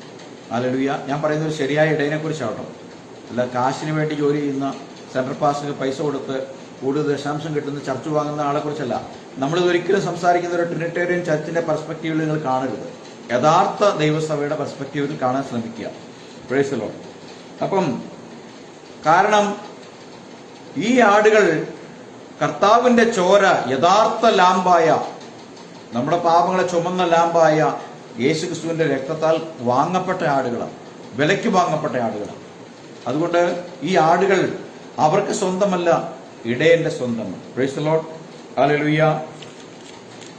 ഹല്ലേലൂയ. ഞാൻ പറയുന്നത് ശരിയായ ഇടയനെ കുറിച്ചാട്ടോ, അല്ല കാശിന് വേണ്ടി ജോലി ചെയ്യുന്ന, സെൻട്രൽ പാസിന് പൈസ കൊടുത്ത് കൂടുതൽ ദശാംശം കിട്ടുന്ന ചർച്ച വാങ്ങുന്ന ആളെ കുറിച്ചല്ല. നമ്മളിത് ഒരിക്കലും സംസാരിക്കുന്ന ഒരു ട്രിനിറ്റേറിയൻ ചർച്ചിന്റെ പെർസ്പെക്റ്റീവിൽ നിങ്ങൾ കാണരുത്. യഥാർത്ഥ ദൈവസഭയുടെ പെർസ്പെക്റ്റീവിൽ കാണാൻ ശ്രമിക്കുക. Price the Lord. അപ്പം കാരണം ഈ ആടുകൾ കർത്താവിന്റെ ചോര, യഥാർത്ഥ ലാമ്പായ, നമ്മുടെ പാപങ്ങളെ ചുമന്ന ലാമ്പായ യേശുക്രിസ്തുവിന്റെ രക്തത്താൽ വാങ്ങപ്പെട്ട ആടുകളാണ്. വിലയ്ക്ക് വാങ്ങപ്പെട്ട ആടുകളാണ്. അതുകൊണ്ട് ഈ ആടുകൾ അവർക്ക് സ്വന്തമല്ല, ഇടയന്റെ സ്വന്തമാണ്. Price the Lord. ഹല്ലേലൂയ.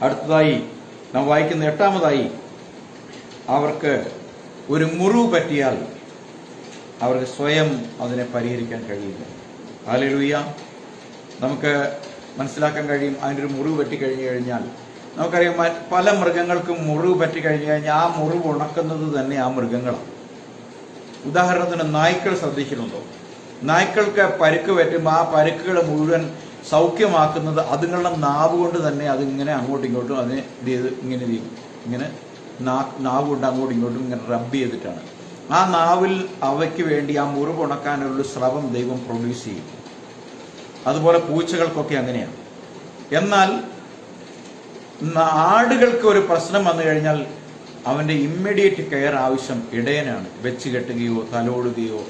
അടുത്തതായി നാം വായിക്കുന്ന 8-ാമതായി, അവർക്ക് ഒരു മുറിവ് പറ്റിയാൽ അവർക്ക് സ്വയം അതിനെ പരിഹരിക്കാൻ കഴിയില്ല. ഹല്ലേലൂയ. നമുക്ക് മനസ്സിലാക്കാൻ കഴിയും, അതിനൊരു മുറിവ് പറ്റിക്കഴിഞ്ഞു കഴിഞ്ഞാൽ നമുക്കറിയാം, പല മൃഗങ്ങൾക്കും മുറിവ് പറ്റിക്കഴിഞ്ഞു കഴിഞ്ഞാൽ ആ മുറിവ് ഉണക്കുന്നത് തന്നെ ആ മൃഗങ്ങളാണ്. ഉദാഹരണത്തിന് നായ്ക്കൾ ശ്രദ്ധിച്ചിട്ടുണ്ടോ? നായ്ക്കൾക്ക് പരുക്ക് പറ്റുമ്പോൾ ആ പരുക്കുകൾ മുഴുവൻ സൗഖ്യമാക്കുന്നത് അതുങ്ങളുടെ നാവ് കൊണ്ട് തന്നെ. അതിങ്ങനെ അങ്ങോട്ടും ഇങ്ങോട്ടും അതിനെ ഇങ്ങനെ നാവ് കൊണ്ട് അങ്ങോട്ടും ഇങ്ങോട്ടും ഇങ്ങനെ റബ്ബ് ചെയ്തിട്ടാണ്. ആ നാവിൽ അവയ്ക്ക് വേണ്ടി ആ മുറിവ് ഉണക്കാനുള്ള സ്രവം ദൈവം പ്രൊഡ്യൂസ് ചെയ്യും. അതുപോലെ പൂച്ചകൾക്കൊക്കെ അങ്ങനെയാണ്. എന്നാൽ ആടുകൾക്ക് ഒരു പ്രശ്നം വന്നു കഴിഞ്ഞാൽ അവന്റെ ഇമ്മീഡിയറ്റ് കെയർ ആവശ്യം ഇടയനാണ്. വെച്ച് കെട്ടുകയോ തലോടുകയോ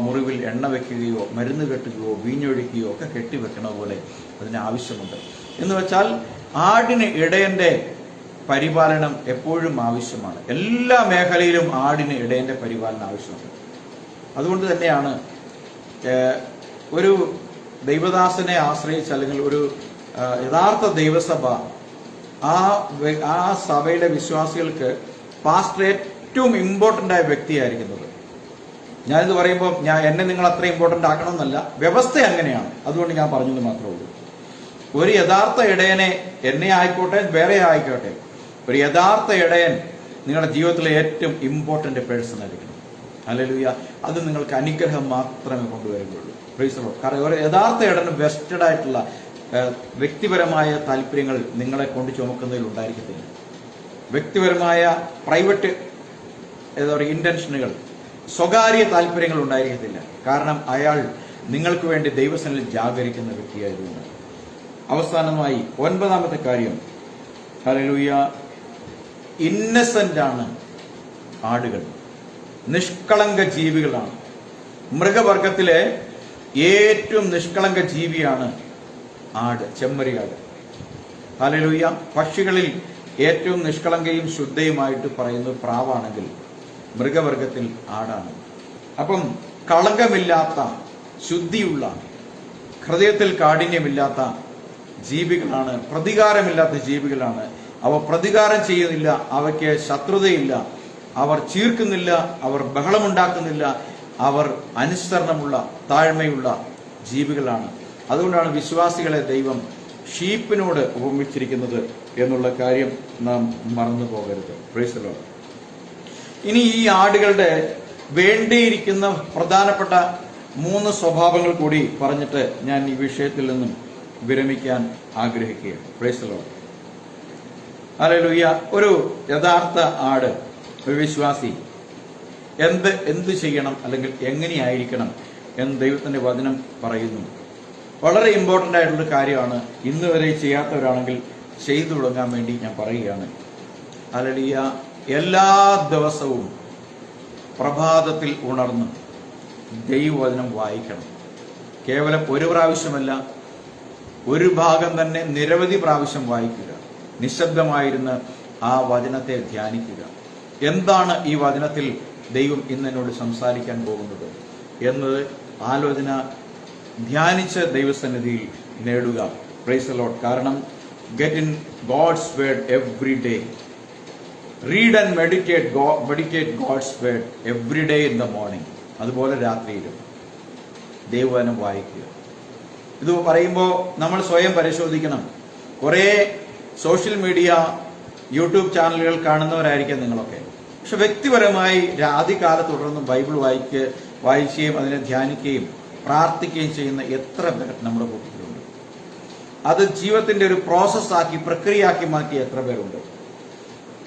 മുറിവിൽ എണ്ണ വെക്കുകയോ മരുന്ന് കെട്ടുകയോ വീഞ്ഞൊഴിക്കുകയോ ഒക്കെ കെട്ടിവെക്കണ പോലെ അതിന് ആവശ്യമുണ്ട്. എന്ന് വെച്ചാൽ ആടിന് ഇടയന്റെ പരിപാലനം എപ്പോഴും ആവശ്യമാണ്. എല്ലാ മേഖലയിലും ആടിന് ഇടയന്റെ പരിപാലനം ആവശ്യമുണ്ട്. അതുകൊണ്ട് തന്നെയാണ് ഒരു ദൈവദാസനെ ആശ്രയിച്ച്, അല്ലെങ്കിൽ ഒരു യഥാർത്ഥ ദൈവസഭ, ആ സഭയിലെ വിശ്വാസികൾക്ക് പാസ്റ്റർ ഏറ്റവും ഇമ്പോർട്ടൻ്റ് ആയ വ്യക്തിയായിരിക്കുന്നത്. ഞാനിത് പറയുമ്പോൾ എന്നെ നിങ്ങൾ അത്ര ഇമ്പോർട്ടൻ്റ് ആക്കണമെന്നല്ല, വ്യവസ്ഥ അങ്ങനെയാണ്. അതുകൊണ്ട് ഞാൻ പറഞ്ഞത് മാത്രമേ ഉള്ളൂ. ഒരു യഥാർത്ഥ ഇടയനെ, എന്നെ ആയിക്കോട്ടെ വേറെ ആയിക്കോട്ടെ, ഒരു യഥാർത്ഥ ഇടയൻ നിങ്ങളുടെ ജീവിതത്തിലെ ഏറ്റവും ഇമ്പോർട്ടൻ്റ് പേഴ്സൺ ആയിരിക്കണം. ഹല്ലേലൂയ. അത് നിങ്ങൾക്ക് അനുഗ്രഹം മാത്രമേ കൊണ്ടുവരുകയുള്ളൂ. Price the Lord. കാരണം ഒരു യഥാർത്ഥ ഇടയന് വെസ്റ്റഡ് ആയിട്ടുള്ള വ്യക്തിപരമായ താല്പര്യങ്ങൾ നിങ്ങളെ കൊണ്ട് ചുമക്കുന്നതിൽ ഉണ്ടായിരിക്കത്തില്ല. വ്യക്തിപരമായ പ്രൈവറ്റ് ഇന്റൻഷനുകൾ, സ്വകാര്യ താല്പര്യങ്ങൾ ഉണ്ടായിരിക്കത്തില്ല. കാരണം അയാൾ നിങ്ങൾക്ക് വേണ്ടി ദൈവസന്നിധിയിൽ ജാഗരിക്കുന്ന വ്യക്തിയായതുകൊണ്ട്. അവസാനമായി 9-ാമത്തെ കാര്യം, ഹല്ലേലൂയ, ഇന്നസെന്റ് ആണ് ആടുകൾ. നിഷ്കളങ്ക ജീവികളാണ്. മൃഗവർഗത്തിലെ ഏറ്റവും നിഷ്കളങ്ക ജീവിയാണ് ആട്, ചെമ്മരിയാട്. ഹല്ലേലൂയ. പക്ഷികളിൽ ഏറ്റവും നിഷ്കളങ്കയും ശുദ്ധയുമായിട്ട് പറയുന്നത് പ്രാവാണെങ്കിൽ മൃഗവർഗത്തിൽ ആടാണ്. അപ്പം കളങ്കമില്ലാത്ത, ശുദ്ധിയുള്ള, ഹൃദയത്തിൽ കാഠിന്യമില്ലാത്ത ജീവികളാണ്, പ്രതികാരമില്ലാത്ത ജീവികളാണ്. അവ പ്രതികാരം ചെയ്യുന്നില്ല, അവയ്ക്ക് ശത്രുതയില്ല, അവർ ചീർക്കുന്നില്ല, അവർ ബഹളമുണ്ടാക്കുന്നില്ല, അവർ അനുസരണമുള്ള, താഴ്മയുള്ള ജീവികളാണ്. അതുകൊണ്ടാണ് വിശ്വാസികളെ ദൈവം ഷീപ്പിനോട് ഉപമിച്ചിരിക്കുന്നത് എന്നുള്ള കാര്യം നാം മറന്നു പോകരുത്. Price the Lord. ഇനി ഈ ആടുകളുടെ വേണ്ടിയിരിക്കുന്ന പ്രധാനപ്പെട്ട 3 സ്വഭാവങ്ങൾ കൂടി പറഞ്ഞിട്ട് ഞാൻ ഈ വിഷയത്തിൽ നിന്നും വിരമിക്കാൻ ആഗ്രഹിക്കുകയാണ്. Price the Lord. ഹല്ലേലൂയ. ഒരു യഥാർത്ഥ ആട്, ഒരു വിശ്വാസി എന്ത് ചെയ്യണം, അല്ലെങ്കിൽ എങ്ങനെയായിരിക്കണം എന്ന് ദൈവത്തിന്റെ വചനം പറയുന്നു. വളരെ ഇമ്പോർട്ടൻ്റ് ആയിട്ടുള്ള കാര്യമാണ്. ഇന്ന് വരെ ചെയ്യാത്തവരാണെങ്കിൽ ചെയ്തു തുടങ്ങാൻ വേണ്ടി ഞാൻ പറയുകയാണ്. ഹല്ലേലൂയ. എല്ലാ ദിവസവും പ്രഭാതത്തിൽ ഉണർന്ന് ദൈവവചനം വായിക്കണം. കേവലം ഒരു പ്രാവശ്യമല്ല, ഒരു ഭാഗം തന്നെ നിരവധി പ്രാവശ്യം വായിക്കുക. നിശബ്ദമായിരുന്ന് ആ വചനത്തെ ധ്യാനിക്കുക. എന്താണ് ഈ വചനത്തിൽ ദൈവം ഇന്ന് എന്നോട് സംസാരിക്കാൻ പോകുന്നത് എന്നത് ആലോചന ധ്യാനിച്ച് ദൈവസന്നിധിയിൽ നേടുക. Praise the Lord. കാരണം get in God's word every day. Read and meditate God's word every day in the morning. അതുപോലെ രാത്രിയിലും ദൈവവചനം വായിക്കുക. ഇത് പറയുമ്പോൾ നമ്മൾ സ്വയം പരിശോധിക്കണം. കുറേ സോഷ്യൽ മീഡിയ, യൂട്യൂബ് ചാനലുകൾ കാണുന്നവരായിരിക്കാം നിങ്ങളൊക്കെ. പക്ഷെ വ്യക്തിപരമായി ആദ്യകാലത്ത് തുടർന്ന് ബൈബിൾ വായിക്കുകയും അതിനെ ധ്യാനിക്കുകയും പ്രാർത്ഥിക്കുകയും ചെയ്യുന്ന എത്ര പേർ നമ്മുടെ കൂട്ടത്തിലുണ്ട്? അത് ജീവിതത്തിന്റെ ഒരു പ്രോസസ്സാക്കി, പ്രക്രിയയാക്കി മാറ്റിയ എത്ര പേരുണ്ട്?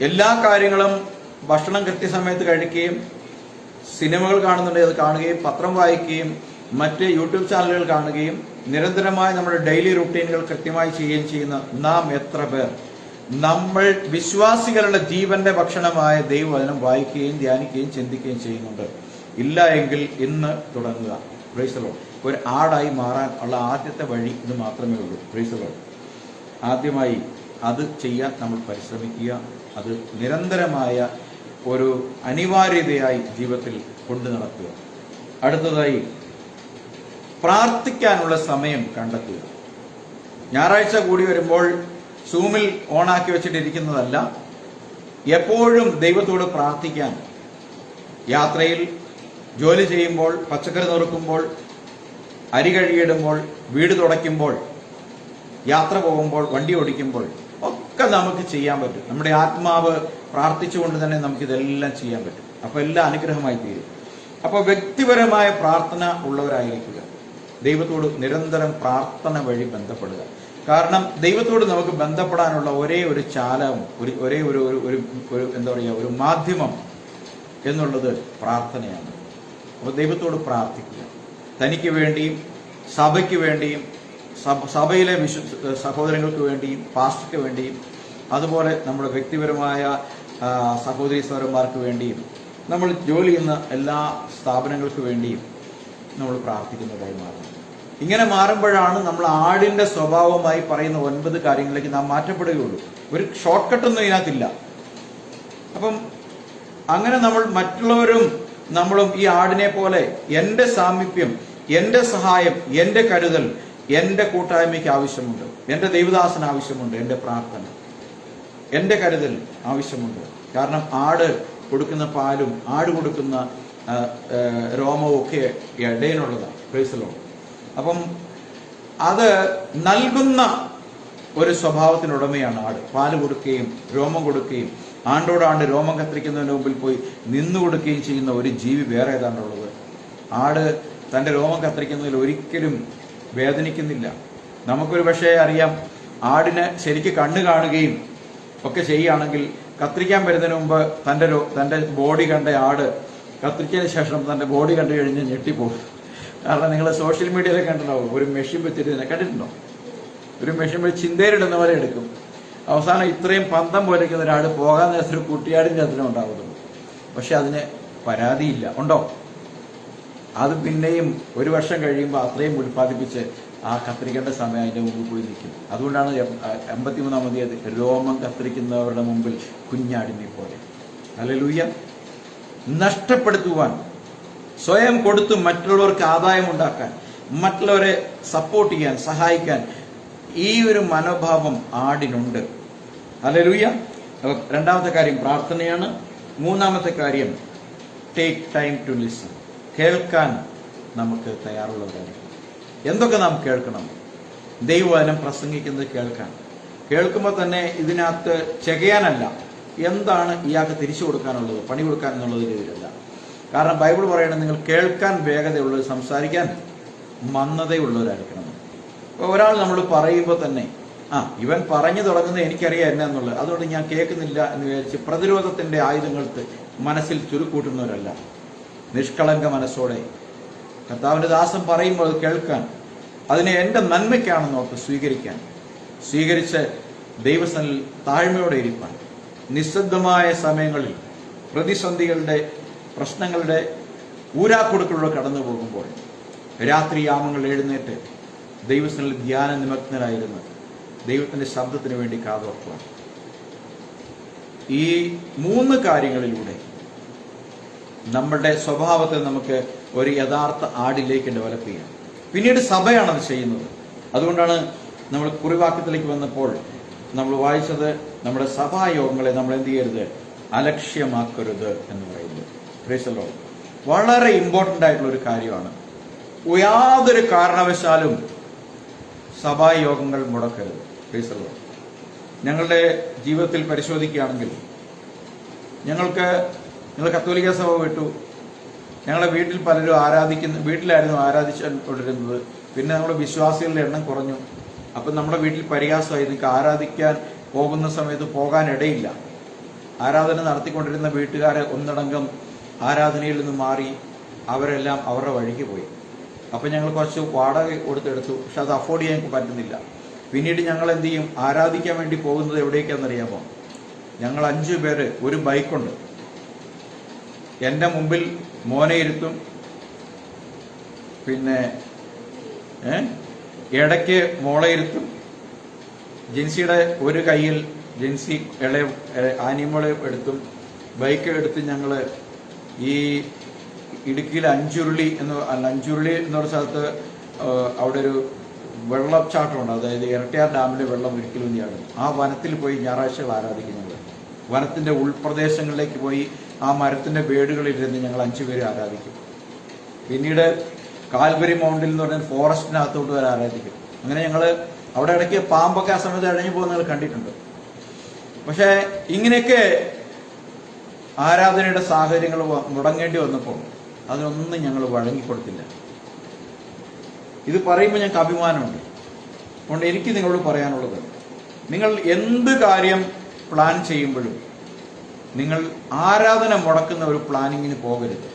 എല്ലാ കാര്യങ്ങളും ഭക്ഷണം കൃത്യസമയത്ത് കഴിക്കുകയും, സിനിമകൾ കാണുന്നുണ്ടെങ്കിൽ അത് കാണുകയും, പത്രം വായിക്കുകയും, മറ്റ് യൂട്യൂബ് ചാനലുകൾ കാണുകയും, നിരന്തരമായി നമ്മുടെ ഡെയിലി റുട്ടീനുകൾ കൃത്യമായി ചെയ്യുകയും ചെയ്യുന്ന നാം എത്ര പേർ നമ്മൾ വിശ്വാസികളുടെ ജീവന്റെ ഭക്ഷണമായ ദൈവവചനം വായിക്കുകയും ധ്യാനിക്കുകയും ചിന്തിക്കുകയും ചെയ്യുന്നുണ്ട്? ഇല്ല എങ്കിൽ ഇന്ന് തുടങ്ങുക. Price the Lord. ഒരു ആടായി മാറാൻ ഉള്ള ആദ്യത്തെ വഴി ഇത് മാത്രമേ ഉള്ളൂ. Price the Lord. ആദ്യമായി അത് ചെയ്യാൻ നമ്മൾ പരിശ്രമിക്കുക. അത് നിരന്തരമായ ഒരു അനിവാര്യതയായി ജീവിതത്തിൽ കൊണ്ടു നടക്കുക. അടുത്തതായി, പ്രാർത്ഥിക്കാനുള്ള സമയം കണ്ടെത്തുക. ഞായറാഴ്ച കൂടി വരുമ്പോൾ സൂമിൽ ഓണാക്കി വെച്ചിട്ടിരിക്കുന്നതല്ല, എപ്പോഴും ദൈവത്തോട് പ്രാർത്ഥിക്കാൻ. യാത്രയിൽ, ജോലി ചെയ്യുമ്പോൾ, പച്ചക്കറി നുറുക്കുമ്പോൾ, അരി കഴുകിയിടുമ്പോൾ, വീട് തുടയ്ക്കുമ്പോൾ, യാത്ര പോകുമ്പോൾ, വണ്ടി ഓടിക്കുമ്പോൾ ഒക്കെ നമുക്ക് ചെയ്യാൻ പറ്റും. നമ്മുടെ ആത്മാവ് പ്രാർത്ഥിച്ചുകൊണ്ട് തന്നെ നമുക്കിതെല്ലാം ചെയ്യാൻ പറ്റും. അപ്പൊ എല്ലാം അനുഗ്രഹമായി തീരും. അപ്പൊ വ്യക്തിപരമായ പ്രാർത്ഥന ഉള്ളവരായിരിക്കുക. ദൈവത്തോട് നിരന്തരം പ്രാർത്ഥന വഴി ബന്ധപ്പെടുക. കാരണം ദൈവത്തോട് നമുക്ക് ബന്ധപ്പെടാനുള്ള ഒരേ ഒരു ചാലകം, ഒരേ ഒരു എന്താ പറയുക, ഒരു മാധ്യമം എന്നുള്ളത് പ്രാർത്ഥനയാണ്. അപ്പോൾ ദൈവത്തോട് പ്രാർത്ഥിക്കുക. തനിക്ക് വേണ്ടിയും സഭയ്ക്ക് വേണ്ടിയും സഭയിലെ സഹോദരങ്ങൾക്ക് വേണ്ടിയും പാസ്റ്റർക്ക് വേണ്ടിയും അതുപോലെ നമ്മുടെ വ്യക്തിപരമായ സഹോദരി സഹോദരന്മാർക്ക് വേണ്ടിയും നമ്മൾ ജോലി ചെയ്യുന്ന എല്ലാ സ്ഥാപനങ്ങൾക്ക് വേണ്ടിയും നമ്മൾ പ്രാർത്ഥിക്കുന്നതായി മാറും. ഇങ്ങനെ മാറുമ്പോഴാണ് നമ്മൾ ആടിന്റെ സ്വഭാവമായി പറയുന്ന 9 കാര്യങ്ങളിലേക്ക് നാം മാറ്റപ്പെടുകയുള്ളൂ. ഒരു ഷോർട്ട് കട്ടൊന്നും ഇതിനകത്തില്ല. അപ്പം അങ്ങനെ നമ്മൾ മറ്റുള്ളവരും നമ്മളും ഈ ആടിനെ പോലെ എന്റെ സാമീപ്യം, എന്റെ സഹായം, എന്റെ കരുതൽ, എന്റെ കൂട്ടായ്മയ്ക്ക് ആവശ്യമുണ്ട്, എന്റെ ദൈവദാസന് ആവശ്യമുണ്ട്, എന്റെ പ്രാർത്ഥന, എന്റെ കരുതൽ ആവശ്യമുണ്ട്. കാരണം ആട് കൊടുക്കുന്ന പാലും ആട് കൊടുക്കുന്ന രോമവും ഒക്കെ ഇടയിലുള്ളതാണ്. Price the Lord. അപ്പം അത് നൽകുന്ന ഒരു സ്വഭാവത്തിനുടമയാണ് ആട്. പാല് കൊടുക്കുകയും രോമം കൊടുക്കുകയും ആണ്ടോടാണ്ട് രോമം കത്തിരിക്കുന്നതിന് മുമ്പിൽ പോയി നിന്നു കൊടുക്കുകയും ചെയ്യുന്ന ഒരു ജീവി വേറെ ഏതാണ്ടുള്ളത്. ആട് തന്റെ രോമം കത്തിരിക്കുന്നതിൽ ഒരിക്കലും വേദനിക്കുന്നില്ല. നമുക്കൊരു പക്ഷേ അറിയാം, ആടിന് ശരിക്ക് കണ്ണ് കാണുകയും ഒക്കെ ചെയ്യുകയാണെങ്കിൽ കത്തിരിക്കാൻ വരുന്നതിന് മുമ്പ് തന്റെ ബോഡി കണ്ട ആട് കത്തിരിച്ചതിന് ശേഷം തന്റെ ബോഡി കണ്ടു കഴിഞ്ഞ് ഞെട്ടിപ്പോകും. കാരണം നിങ്ങൾ സോഷ്യൽ മീഡിയയിലൊക്കെ കണ്ടിട്ടുണ്ടാവും, ഒരു മെഷീൻ വെച്ചിട്ട് കണ്ടിട്ടുണ്ടോ? ഒരു മെഷീൻ വെച്ച് ചിന്തയിലിടുന്ന പോലെ എടുക്കും. അവസാനം ഇത്രയും പന്തം പോലിരിക്കുന്ന ഒരാട് പോകാൻ നേരത്തെ ഒരു കുട്ടിയാടിൻ്റെ അതിനും ഉണ്ടാകുന്നുള്ളൂ. പക്ഷെ അതിന് പരാതിയില്ല. ഉണ്ടോ? അത് പിന്നെയും 1 വർഷം കഴിയുമ്പോൾ അത്രയും ഉൽപ്പാദിപ്പിച്ച് ആ കത്തിരിക്കേണ്ട സമയം അതിന്റെ മുമ്പിൽ പോയി നിൽക്കും. അതുകൊണ്ടാണ് 83-ാമത് രോമം കത്തിരിക്കുന്നവരുടെ മുമ്പിൽ കുഞ്ഞാടിനെ പോലെ. ഹല്ലേലൂയ. നഷ്ടപ്പെടുത്തുവാൻ, സ്വയം കൊടുത്ത് മറ്റുള്ളവർക്ക് ആദായം ഉണ്ടാക്കാൻ, മറ്റുള്ളവരെ സപ്പോർട്ട് ചെയ്യാൻ, സഹായിക്കാൻ ഈ ഒരു മനോഭാവം ആടിനുണ്ട്. ഹല്ലേലൂയ. രണ്ടാമത്തെ കാര്യം പ്രാർത്ഥനയാണ്. മൂന്നാമത്തെ കാര്യം ടേക്ക് ടൈം ടു ലിസൺ. കേൾക്കാൻ നമുക്ക് തയ്യാറുള്ളവരാണ്. എന്തൊക്കെ നാം കേൾക്കണം? ദൈവവചനം പ്രസംഗിക്കുന്നത് കേൾക്കുമ്പോൾ തന്നെ ഇതിനകത്ത് ചെകയാനല്ല, എന്താണ് ഇയാൾക്ക് തിരിച്ചു കൊടുക്കാനുള്ളത്, പണി കൊടുക്കാൻ എന്നുള്ളത് രീതിയിലല്ല. കാരണം ബൈബിൾ പറയണത് നിങ്ങൾ കേൾക്കാൻ വേഗതയുള്ളത്, സംസാരിക്കാൻ മന്ദതയുള്ളവരായിരിക്കണം. അപ്പോൾ ഒരാൾ നമ്മൾ പറയുമ്പോൾ തന്നെ ഇവൻ പറഞ്ഞു തുടങ്ങുന്നത് എനിക്കറിയാം എന്നുള്ളത്, അതുകൊണ്ട് ഞാൻ കേൾക്കുന്നില്ല എന്ന് വിചാരിച്ച് പ്രതിരോധത്തിന്റെ ആയുധങ്ങൾക്ക് മനസ്സിൽ ചുരുക്കൂട്ടുന്നവരല്ല. നിഷ്കളങ്ക മനസ്സോടെ കർത്താവിന്റെ ദാസൻ പറയുമ്പോൾ അത് കേൾക്കാൻ, അതിനെ എൻ്റെ നന്മയ്ക്കാണെന്ന് ഓർത്ത് സ്വീകരിച്ച് ദൈവസന്നിധിയിൽ താഴ്മയോടെ ഇരിപ്പാൻ, നിസ്സബ്ദമായ സമയങ്ങളിൽ പ്രതിസന്ധികളുടെ പ്രശ്നങ്ങളുടെ ഊരാക്കൊടുക്കളിലൂടെ കടന്നു പോകുമ്പോൾ രാത്രിയാമങ്ങൾ എഴുന്നേറ്റ് ദൈവസന്നിധിയിൽ ധ്യാന നിമഗ്നരായിരുന്ന് ദൈവത്തിന്റെ ശബ്ദത്തിന് വേണ്ടി കാതോർക്കുക. ഈ 3 കാര്യങ്ങളിലൂടെ നമ്മുടെ സ്വഭാവത്തെ നമുക്ക് ഒരു യഥാർത്ഥ ആടിലേക്ക് ഡെവലപ്പ് ചെയ്യാം. പിന്നീട് സഭയാണത് ചെയ്യുന്നത്. അതുകൊണ്ടാണ് നമ്മൾ കുറിവാക്യത്തിലേക്ക് വന്നപ്പോൾ നമ്മൾ വായിച്ചത്, നമ്മുടെ സഭായോഗങ്ങളെ നമ്മൾ എന്ത് ചെയ്യരുത്, അലക്ഷ്യമാക്കരുത് എന്ന് പറയുന്നത്. Praise the Lord. വളരെ ഇമ്പോർട്ടന്റ് ആയിട്ടുള്ള ഒരു കാര്യമാണ്. യാതൊരു കാരണവശാലും സഭായോഗങ്ങൾ മുടക്കരുത്. Praise the Lord. ഞങ്ങളുടെ ജീവിതത്തിൽ പരിശോധിക്കുകയാണെങ്കിൽ ഞങ്ങൾ കത്തോലിക്ക സഭ വിട്ടു. ഞങ്ങളുടെ വീട്ടിൽ പലരും വീട്ടിലായിരുന്നു ആരാധിച്ചുകൊണ്ടിരുന്നത്. പിന്നെ നമ്മുടെ വിശ്വാസികളുടെ എണ്ണം കുറഞ്ഞു. അപ്പം നമ്മുടെ വീട്ടിൽ പരിഹാസമായി, നിങ്ങൾക്ക് ആരാധിക്കാൻ പോകുന്ന സമയത്ത് പോകാൻ ഇടയില്ല. ആരാധന നടത്തിക്കൊണ്ടിരുന്ന വീട്ടുകാരെ ഒന്നടങ്കം ആരാധനയിൽ നിന്ന് മാറി അവരെല്ലാം അവരുടെ വഴിക്ക് പോയി. അപ്പം ഞങ്ങൾ കുറച്ച് വാടക കൊടുത്തെടുത്തു. പക്ഷെ അത് അഫോർഡ് ചെയ്യാൻ എനിക്ക് പറ്റുന്നില്ല. പിന്നീട് ഞങ്ങൾ എന്ത് ചെയ്യും, ആരാധിക്കാൻ വേണ്ടി പോകുന്നത് എവിടേക്കാണെന്നറിയാമോ? ഞങ്ങൾ 5 പേര്, ഒരു ബൈക്കുണ്ട്. എൻ്റെ മുമ്പിൽ മോനെ ഇരുത്തും, പിന്നെ ഇടയ്ക്ക് മോളെ ഇരുത്തും. ജിൻസിയുടെ ഒരു കയ്യിൽ ജിൻസി ആനിമോളെ എടുത്തും, ബൈക്ക് എടുത്ത് ഞങ്ങൾ ഈ ഇടുക്കിയിലെ അഞ്ചുരുളി എന്ന് പറഞ്ഞ സ്ഥലത്ത് അവിടെ ഒരു വെള്ളച്ചാട്ടമുണ്ട്. അതായത് ഇരട്ടിയാർ ഡാമിലെ വെള്ളം ഒരിക്കലും ചാടും. ആ വനത്തിൽ പോയി ഞായറാഴ്ചകൾ ആരാധിക്കുന്നത്. വനത്തിന്റെ ഉൾപ്രദേശങ്ങളിലേക്ക് പോയി ആ മരത്തിന്റെ വേടുകളിലിരുന്ന് ഞങ്ങൾ 5 പേര് ആരാധിക്കും. പിന്നീട് കാൽവരി മൗണ്ടിൽ എന്ന് പറഞ്ഞാൽ ഫോറസ്റ്റിനകത്തോട്ട് വരെ ആരാധിക്കും. അങ്ങനെ ഞങ്ങൾ അവിടെ ഇടയ്ക്ക് പാമ്പൊക്കെ ആ സമയത്ത് അടഞ്ഞു പോകുന്നത് കണ്ടിട്ടുണ്ട്. പക്ഷേ ഇങ്ങനെയൊക്കെ ആരാധനയുടെ സാഹചര്യങ്ങൾ മുടങ്ങേണ്ടി വന്നപ്പോൾ അതിനൊന്നും ഞങ്ങൾ വഴങ്ങിക്കൊടുത്തില്ല. ഇത് പറയുമ്പോൾ ഞങ്ങൾക്ക് അഭിമാനമുണ്ട്. അതുകൊണ്ട് എനിക്ക് നിങ്ങളോട് പറയാനുള്ളത്, നിങ്ങൾ എന്ത് കാര്യം പ്ലാൻ ചെയ്യുമ്പോഴും നിങ്ങൾ ആരാധന മുടക്കുന്ന ഒരു പ്ലാനിങ്ങിന് പോകരുത്.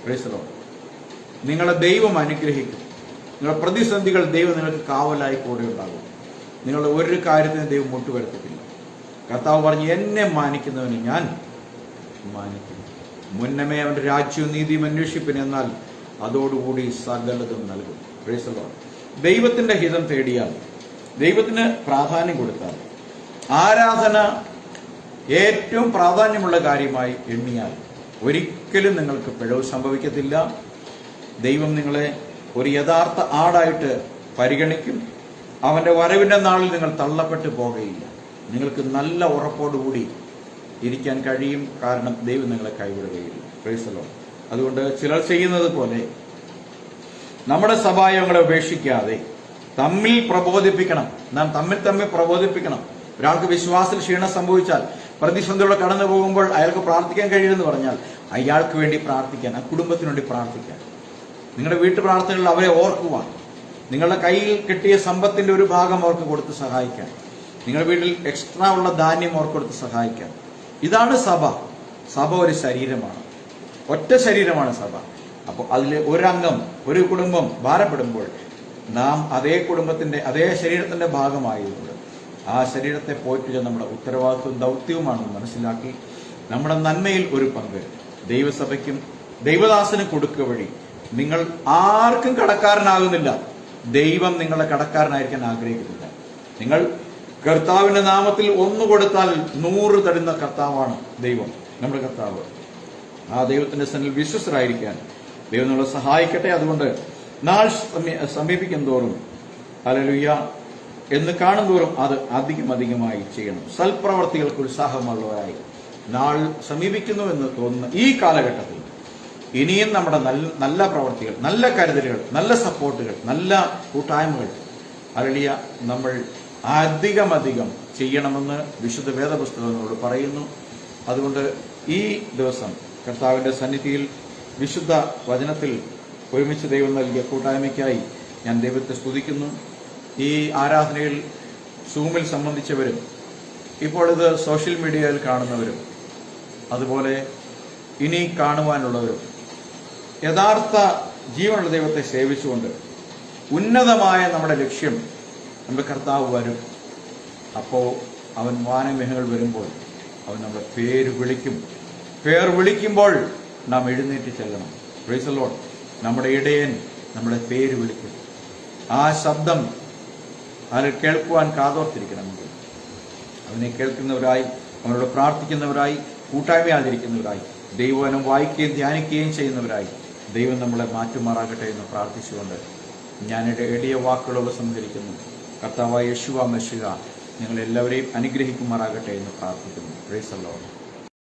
Price the Lord. നിങ്ങളെ ദൈവം അനുഗ്രഹിക്കും. നിങ്ങളുടെ പ്രതിസന്ധികൾ ദൈവം നിങ്ങൾക്ക് കാവലായി കൂടെ ഉണ്ടാകും. നിങ്ങളുടെ ഒരു കാര്യത്തിന് ദൈവം മുട്ടുവരുത്തത്തില്ല. കർത്താവ് പറഞ്ഞു, എന്നെ മാനിക്കുന്നവന് ഞാൻ മാനിക്കും. മുന്നമേ അവന്റെ രാജ്യവും നീതിയും അന്വേഷിപ്പിൻ, എന്നാൽ അതോടുകൂടി സകലതും നൽകും. Price the Lord. ദൈവത്തിന്റെ ഹിതം തേടിയാൽ, ദൈവത്തിന് പ്രാധാന്യം കൊടുത്താൽ, ആരാധന ഏറ്റവും പ്രാധാന്യമുള്ള കാര്യമായി എണ്ണിയാൽ ഒരിക്കലും നിങ്ങൾക്ക് പിഴവ് സംഭവിക്കത്തില്ല. ദൈവം നിങ്ങളെ ഒരു യഥാർത്ഥ ആടായിട്ട് പരിഗണിക്കും. അവന്റെ വരവിന്റെ നാളിൽ നിങ്ങൾ തള്ളപ്പെട്ടു പോകുകയില്ല. നിങ്ങൾക്ക് നല്ല ഉറപ്പോടുകൂടി ഇരിക്കാൻ കഴിയും. കാരണം ദൈവം നിങ്ങളെ കൈവിടുകയില്ല. Praise the Lord. അതുകൊണ്ട് ചിലർ ചെയ്യുന്നത് പോലെ നമ്മുടെ സഭായങ്ങളെ ഉപേക്ഷിക്കാതെ തമ്മിൽ പ്രബോധിപ്പിക്കണം. നാം തമ്മിൽ പ്രബോധിപ്പിക്കണം. ഒരാൾക്ക് വിശ്വാസത്തിൽ ക്ഷീണം സംഭവിച്ചാൽ, പ്രതിസന്ധിയോടെ കടന്നു പോകുമ്പോൾ അയാൾക്ക് പ്രാർത്ഥിക്കാൻ കഴിയുമെന്ന് പറഞ്ഞാൽ അയാൾക്ക് വേണ്ടി പ്രാർത്ഥിക്കാൻ, ആ കുടുംബത്തിന് വേണ്ടി പ്രാർത്ഥിക്കാൻ, നിങ്ങളുടെ വീട്ടു പ്രാർത്ഥനകളിൽ അവരെ ഓർക്കുവാൻ, നിങ്ങളുടെ കയ്യിൽ കിട്ടിയ സമ്പത്തിന്റെ ഒരു ഭാഗം അവർക്ക് കൊടുത്ത് സഹായിക്കാൻ, നിങ്ങളുടെ വീട്ടിൽ എക്സ്ട്രാ ഉള്ള ധാന്യം അവർക്ക് കൊടുത്ത് സഹായിക്കാൻ. ഇതാണ് സഭ. സഭ ഒരു ശരീരമാണ്, ഒറ്റ ശരീരമാണ് സഭ. അപ്പോൾ അതിൽ ഒരംഗം, ഒരു കുടുംബം ഭാരപ്പെടുമ്പോൾ നാം അതേ കുടുംബത്തിന്റെ, അതേ ശരീരത്തിന്റെ ഭാഗമായതുകൊണ്ട് ആ ശരീരത്തെ പോറ്റുക നമ്മുടെ ഉത്തരവാദിത്വവും ദൗത്യവുമാണെന്ന് മനസ്സിലാക്കി നമ്മുടെ നന്മയിൽ ഒരു പങ്ക് ദൈവസഭയ്ക്കും ദൈവദാസനും കൊടുക്കുക വഴി നിങ്ങൾ ആർക്കും കടക്കാരനാകുന്നില്ല. ദൈവം നിങ്ങളെ കടക്കാരനായിരിക്കാൻ ആഗ്രഹിക്കുന്നില്ല. നിങ്ങൾ കർത്താവിന്റെ നാമത്തിൽ 1 കൊടുത്താൽ 100 തരുന്ന കർത്താവാണ് ദൈവം, നമ്മുടെ കർത്താവ്. ആ ദൈവത്തിന്റെ സന്നിധിയിൽ വിശ്വസ്തരായിരിക്കാൻ ദൈവം നമ്മളെ സഹായിക്കട്ടെ. അതുകൊണ്ട് നാൾ സമീപിക്കും തോറും ഹല്ലേലൂയ എന്ന് കാണും തോറും അത് അധികമായി ചെയ്യണം. സൽപ്രവർത്തികൾക്ക് ഉത്സാഹമുള്ളവരായി നാൾ സമീപിക്കുന്നു എന്ന് തോന്നുന്ന ഈ കാലഘട്ടത്തിൽ ഇനിയും നമ്മുടെ നല്ല പ്രവർത്തികൾ, നല്ല കരുതലുകൾ, നല്ല സപ്പോർട്ടുകൾ, നല്ല കൂട്ടായ്മകൾ ഹല്ലേലൂയ നമ്മൾ അധികം ചെയ്യണമെന്ന് വിശുദ്ധ വേദപുസ്തകങ്ങളോട് പറയുന്നു. അതുകൊണ്ട് ഈ ദിവസം കർത്താവിന്റെ സന്നിധിയിൽ വിശുദ്ധ വചനത്തിൽ ഒരുമിച്ച് ദൈവം നൽകിയ കൂട്ടായ്മയ്ക്കായി ഞാൻ ദൈവത്തെ സ്തുതിക്കുന്നു. ഈ ആരാധനയിൽ സൂമിൽ സംബന്ധിച്ചവരും ഇപ്പോൾ ഇത് സോഷ്യൽ മീഡിയയിൽ കാണുന്നവരും അതുപോലെ ഇനി കാണുവാനുള്ളവരും യഥാർത്ഥ ജീവനുള്ള ദൈവത്തെ സേവിച്ചുകൊണ്ട് ഉന്നതമായ നമ്മുടെ ലക്ഷ്യം, നമ്മുടെ കർത്താവ് വരും. അപ്പോൾ അവൻ വാനമേഘങ്ങൾ വരുമ്പോൾ അവൻ നമ്മുടെ പേര് വിളിക്കും. പേർ വിളിക്കുമ്പോൾ നാം എഴുന്നേറ്റ് ചെല്ലണം. Price the Lord. നമ്മുടെ ഇടയൻ നമ്മുടെ പേര് വിളിക്കും. ആ ശബ്ദം അതിൽ കേൾക്കുവാൻ കാതോർത്തിരിക്കണമെങ്കിൽ അവനെ കേൾക്കുന്നവരായി, അവനോട് പ്രാർത്ഥിക്കുന്നവരായി, കൂട്ടായ്മ ആചരിക്കുന്നവരായി, ദൈവവചനം വായിക്കുകയും ധ്യാനിക്കുകയും ചെയ്യുന്നവരായി ദൈവം നമ്മളെ മാറ്റുമാറാകട്ടെ എന്ന് പ്രാർത്ഥിച്ചുകൊണ്ട് ഞാൻ എളിയ വാക്കുകൾ ഉപസംഹരിക്കുന്നു. കർത്താവായ യേശുവ മെശിഹ നിങ്ങളെല്ലാവരെയും അനുഗ്രഹിക്കുമാറാകട്ടെ എന്ന് പ്രാർത്ഥിക്കുന്നു. Price the Lord.